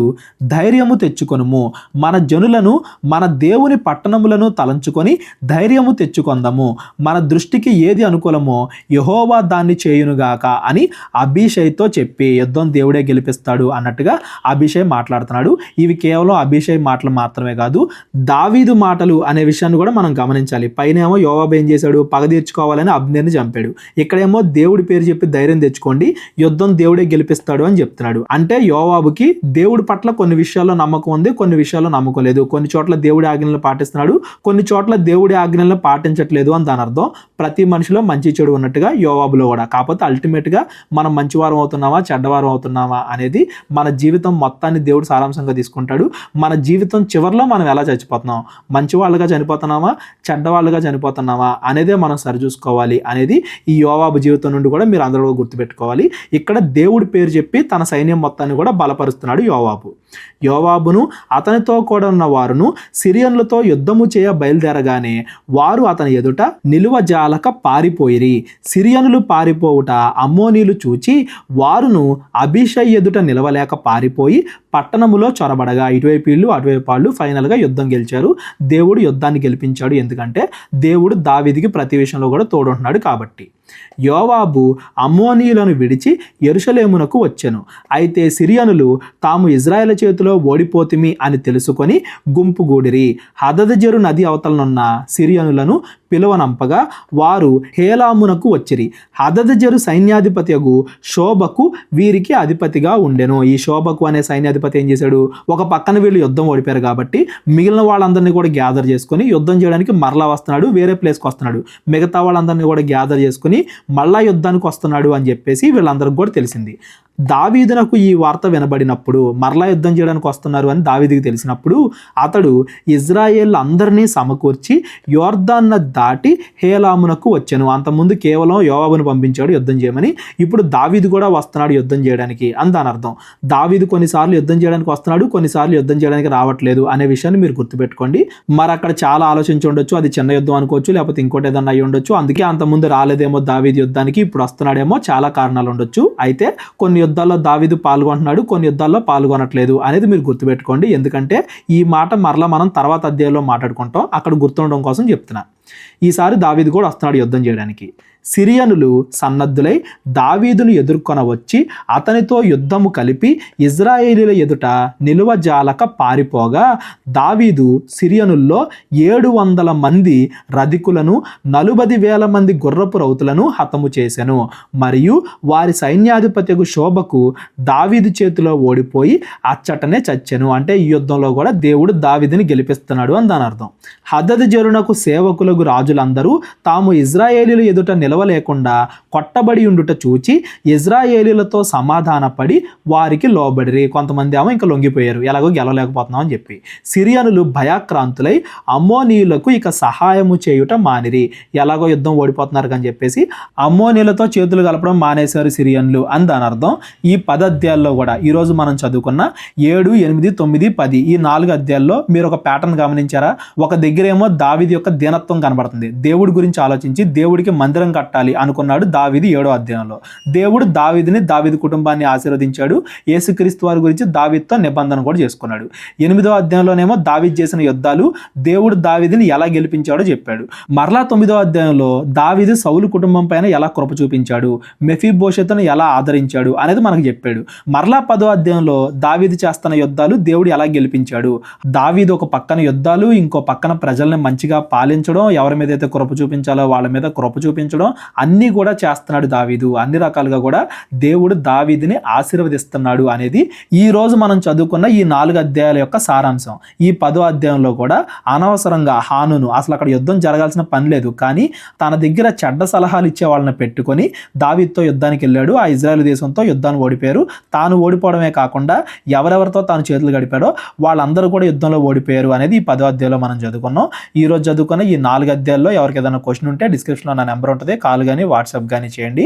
ధైర్యము తెచ్చుకొనుము, మన జనులను మన దేవుని పట్టణములను తలంచుకొని ధైర్యము తెచ్చుకొందము, మన దృష్టికి ఏది అనుకూలమో యెహోవా దాన్ని చేయునుగాక అని అబీషైతో చెప్పి, యుద్ధం దేవుడే గెలిపిస్తాడు అన్నట్టుగా అబీషై మాట్లాడుతున్నాడు. ఇవి కేవలం అబీషై మాటలు మాత్రమే కాదు, దావీదు మాటలు అనే విషయాన్ని కూడా మనం గమనించాలి. పైనేమో యోవాబు ఏం చేశాడు, పగ తీర్చుకోవాలని అబ్నేర్ని చంపాడు. ఇక్కడేమో దేవుడి పేరు చెప్పి ధైర్యం తెచ్చుకోండి, యుద్ధం దేవుడే గెలిపిస్తాడు అని చెప్తున్నాడు. అంటే యోవాబుకి దేవుడి పట్ల కొన్ని విషయాల్లో నమ్మకం ఉంది, కొన్ని విషయాల్లో నమ్మకం లేదు. కొన్ని చోట్ల దేవుడి ఆజ్ఞలను పాటిస్తున్నాడు, కొన్ని చోట్ల దేవుడి ఆజ్ఞలను పాటించట్లేదు అని దాని అర్థం. ప్రతి మనిషిలో మంచి చెడు ఉన్నట్టుగా యోవాబులో కూడా. కాకపోతే అల్టిమేట్గా మనం మంచివారం అవుతున్నామా చెడ్డవారం అవుతున్నామా అనేది మన జీవితం మొత్తాన్ని దేవుడు సారాంశంగా తీసుకుంటాడు. మన జీవితం చివరిలో మనం ఎలా చచ్చిపోతున్నాం, మంచి వాళ్ళుగా చనిపోతున్నామా చెడ్డవాళ్ళుగా చనిపోతున్నామా అనేదే మనం సరిచూసుకోవాలి అనేది ఈ యోవాబు జీవితం నుండి కూడా మీరు అందరూ గుర్తుపెట్టుకోవాలి. ఇక్కడ దేవుడి పేరు చెప్పి తన సైన్యం మొత్తాన్ని కూడా బలపరుస్తున్నాడు యోవాబు. యోవాబును అతనితో కూడా ఉన్న వారును సిరియన్లతో యుద్ధము చేయ బయలుదేరగానే వారు అతని ఎదుట నిలువజాలక పారిపోయిరి. సిరియనులు పారిపోవుట అమ్మోనీలు చూచి వారును అబీషై ఎదుట నిలవలేక పారిపోయి పట్టణములో చొరబడగా, ఇటువైపు వీళ్ళు అటువైపు వాళ్ళు ఫైనల్గా యుద్ధం గెలిచారు. దేవుడు యుద్ధాన్ని గెలిపించాడు, ఎందుకంటే దేవుడు దావీదుకి ప్రతి విషయంలో కూడా తోడుంటున్నాడు కాబట్టి. యోవాబు అమ్మోనీయులను విడిచి యెరూషలేమునకు వచ్చెను. అయితే సిరియనులు తాము ఇజ్రాయేల్ చేతిలో ఓడిపోతిమి అని తెలుసుకొని గుంపుగూడిరి. హదదజెరు నది అవతలనున్న సిరియనులను పిలువనంపగా వారు హేలామునకు వచ్చిరి. హదదజెరు సైన్యాధిపతియగు శోభకు వీరికి అధిపతిగా ఉండెను. ఈ శోభకు అనే సైన్యాధిపతి ఏం చేశాడు, ఒక పక్కన వీళ్ళు యుద్ధం ఓడిపోయారు కాబట్టి మిగిలిన వాళ్ళందరినీ కూడా గ్యాదర్ చేసుకొని యుద్ధం చేయడానికి మరలా వస్తున్నాడు, వేరే ప్లేస్కి వస్తున్నాడు. మిగతా వాళ్ళందరినీ కూడా గ్యాదర్ చేసుకొని మళ్ళా యుద్ధానికి వస్తున్నాడు అని చెప్పేసి వీళ్ళందరికీ కూడా తెలిసింది. దావీదునకు ఈ వార్త వినబడినప్పుడు, మరలా యుద్ధం చేయడానికి వస్తున్నారు అని దావీదుకి తెలిసినప్పుడు అతడు ఇజ్రాయేల్ అందరినీ సమకూర్చి యోర్దాన్ దాటి హేలామునకు వచ్చెను. అంతకుముందు కేవలం యోవాబును పంపించాడు యుద్ధం చేయమని, ఇప్పుడు దావీదు కూడా వస్తున్నాడు యుద్ధం చేయడానికి అని దాని అర్థం. దావీదు కొన్నిసార్లు యుద్ధం చేయడానికి వస్తున్నాడు, కొన్నిసార్లు యుద్ధం చేయడానికి రావట్లేదు అనే విషయాన్ని మీరు గుర్తుపెట్టుకోండి. మరి అక్కడ చాలా ఆలోచించి ఉండొచ్చు, అది చిన్న యుద్ధం అనుకోవచ్చు, లేకపోతే ఇంకోటి ఏదన్నా అయ్యి ఉండొచ్చు. అందుకే అంతకుముందు రాలేదేమో దావీదు యుద్ధానికి, ఇప్పుడు వస్తున్నాడేమో, చాలా కారణాలు ఉండొచ్చు. అయితే కొన్ని యుద్ధాల్లో దావీదు పాల్గొంటున్నాడు, కొన్ని యుద్ధాల్లో పాల్గొనట్లేదు అనేది మీరు గుర్తుపెట్టుకోండి. ఎందుకంటే ఈ మాట మరలా మనం తర్వాత అధ్యాయంలో మాట్లాడుకుంటాం, అక్కడ గుర్తుండడం కోసం చెప్తున్నా. ఈసారి దావీదు కూడా వస్తున్నాడు యుద్ధం చేయడానికి. సిరియనులు సన్నద్ధులై దావీదును ఎదుర్కొన వచ్చి అతనితో యుద్ధము కలిపి ఇజ్రాయేలీల ఎదుట నిలువజాలక పారిపోగా దావీదు సిరియనుల్లో 700 మంది రధికులను 40,000 మంది గుర్రపు రౌతులను హతము చేసెను. మరియు వారి సైన్యాధిపతియగు శోభకు దావీదు చేతిలో ఓడిపోయి అచ్చటనే చచ్చెను. అంటే ఈ యుద్ధంలో కూడా దేవుడు దావీదుని గెలిపిస్తున్నాడు అని దాని అర్థం. హదదజెరునకు సేవకులకు మొదలగు రాజులందరూ తాము ఇజ్రాయేలీల ఎదుట నిలవలేకుండా కొట్టబడి ఉండుట చూచి ఇజ్రాయేలీలతో సమాధానపడి వారికి లోబడిరి. కొంతమంది ఏమో ఇంకా లొంగిపోయారు, ఎలాగో గెలవలేకపోతున్నాం అని చెప్పి. సిరియనులు భయాక్రాంతులై అమ్మోనీయులకు ఇక సహాయము చేయుట మానిరి. ఎలాగో యుద్ధం ఓడిపోతున్నారు అని చెప్పేసి అమ్మోనీయులతో చేతులు కలపడం మానేశారు సిరియన్లు అని దాని అర్థం. ఈ 10 అధ్యాయాల్లో కూడా ఈరోజు మనం చదువుకున్న 7, 8, 9, 10 ఈ 4 అధ్యాయాల్లో మీరు ఒక ప్యాటర్న్ గమనించారా? ఒక దగ్గరేమో దావీదు యొక్క దీనత్వం కనబడుతుంది. దేవుడి గురించి ఆలోచించి దేవుడికి మందిరం కట్టాలి అనుకున్నాడు దావీదు 7వ అధ్యాయంలో. దేవుడు దావీదుని, దావీదు కుటుంబాన్ని ఆశీర్వదించాడు. యేసుక్రీస్తు వారి గురించి దావీదుతో నిబంధన కూడా చేసుకున్నాడు. 8వ అధ్యాయంలోనేమో దావీదు చేసిన యుద్ధాలు, దేవుడు దావీదుని ఎలా గెలిపించాడో చెప్పాడు. మరలా 9వ అధ్యాయంలో దావీదు సౌలు కుటుంబం పైన ఎలా కృప చూపించాడు, మెఫీబోషెతును ఎలా ఆదరించాడు అనేది మనకు చెప్పాడు. మరలా 10వ అధ్యాయంలో దావీదు చేస్తున్న యుద్ధాలు, దేవుడు ఎలా గెలిపించాడు. దావీదు ఒక పక్కన యుద్ధాలు, ఇంకో పక్కన ప్రజల్ని మంచిగా పాలించడం, ఎవరి మీద అయితే కృప చూపించాలో వాళ్ళ మీద కృప చూపించడం, అన్నీ కూడా చేస్తున్నాడు దావీదు. అన్ని రకాలుగా కూడా దేవుడు దావీదుని ఆశీర్వదిస్తున్నాడు అనేది ఈ రోజు మనం చదువుకున్న ఈ 4 అధ్యాయాల యొక్క సారాంశం. ఈ 10వ అధ్యాయంలో కూడా అనవసరంగా హానును, అసలు అక్కడ యుద్ధం జరగాల్సిన పని లేదు, కానీ తన దగ్గర చెడ్డ సలహాలు ఇచ్చే వాళ్ళని పెట్టుకొని దావీదుతో యుద్ధానికి వెళ్ళాడు. ఆ ఇజ్రాయెల్ దేశంతో యుద్ధాన్ని ఓడిపోయారు. తాను ఓడిపోవడమే కాకుండా ఎవరెవరితో తాను చేతులు గడిపాడో వాళ్ళందరూ కూడా యుద్ధంలో ఓడిపోయారు అనేది ఈ 10వ అధ్యాయంలో మనం చదువుకున్నాం. ఈ రోజు చదువుకున్న ఈ 4 అధ్యాయాల్లో ఎవరికి ఏదైనా క్వశ్చన్ ఉంటే డిస్క్రిప్షన్లో నా నెంబర్ ఉంటుంది, కాల్ కానీ వాట్సాప్ కానీ చేయండి.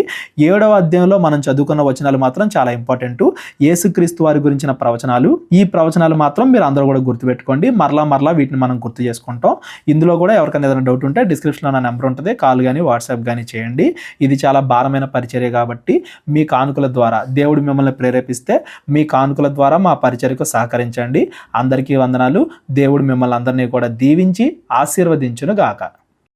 7వ అధ్యాయంలో మనం చదువుకున్న వచనాలు మాత్రం చాలా ఇంపార్టెంట్. యేసుక్రీస్తు వారి గురించిన ప్రవచనాలు. ఈ ప్రవచనాలు మాత్రం మీరు అందరూ కూడా గుర్తుపెట్టుకోండి. మరలా వీటిని మనం గుర్తు చేసుకుంటాం. ఇందులో కూడా ఎవరికైనా ఏదైనా డౌట్ ఉంటే డిస్క్రిప్షన్లో నా నెంబర్ ఉంటుంది, కాల్ కానీ వాట్సాప్ కానీ చేయండి. ఇది చాలా భారమైన పరిచర్య కాబట్టి మీ కానుకల ద్వారా దేవుడు మిమ్మల్ని ప్రేరేపిస్తే మీ కానుకల ద్వారా మా పరిచర్యకు సహకరించండి. అందరికీ వందనాలు. దేవుడు మిమ్మల్ని అందరినీ కూడా దీవించి ఆశీర్వదించును గాక.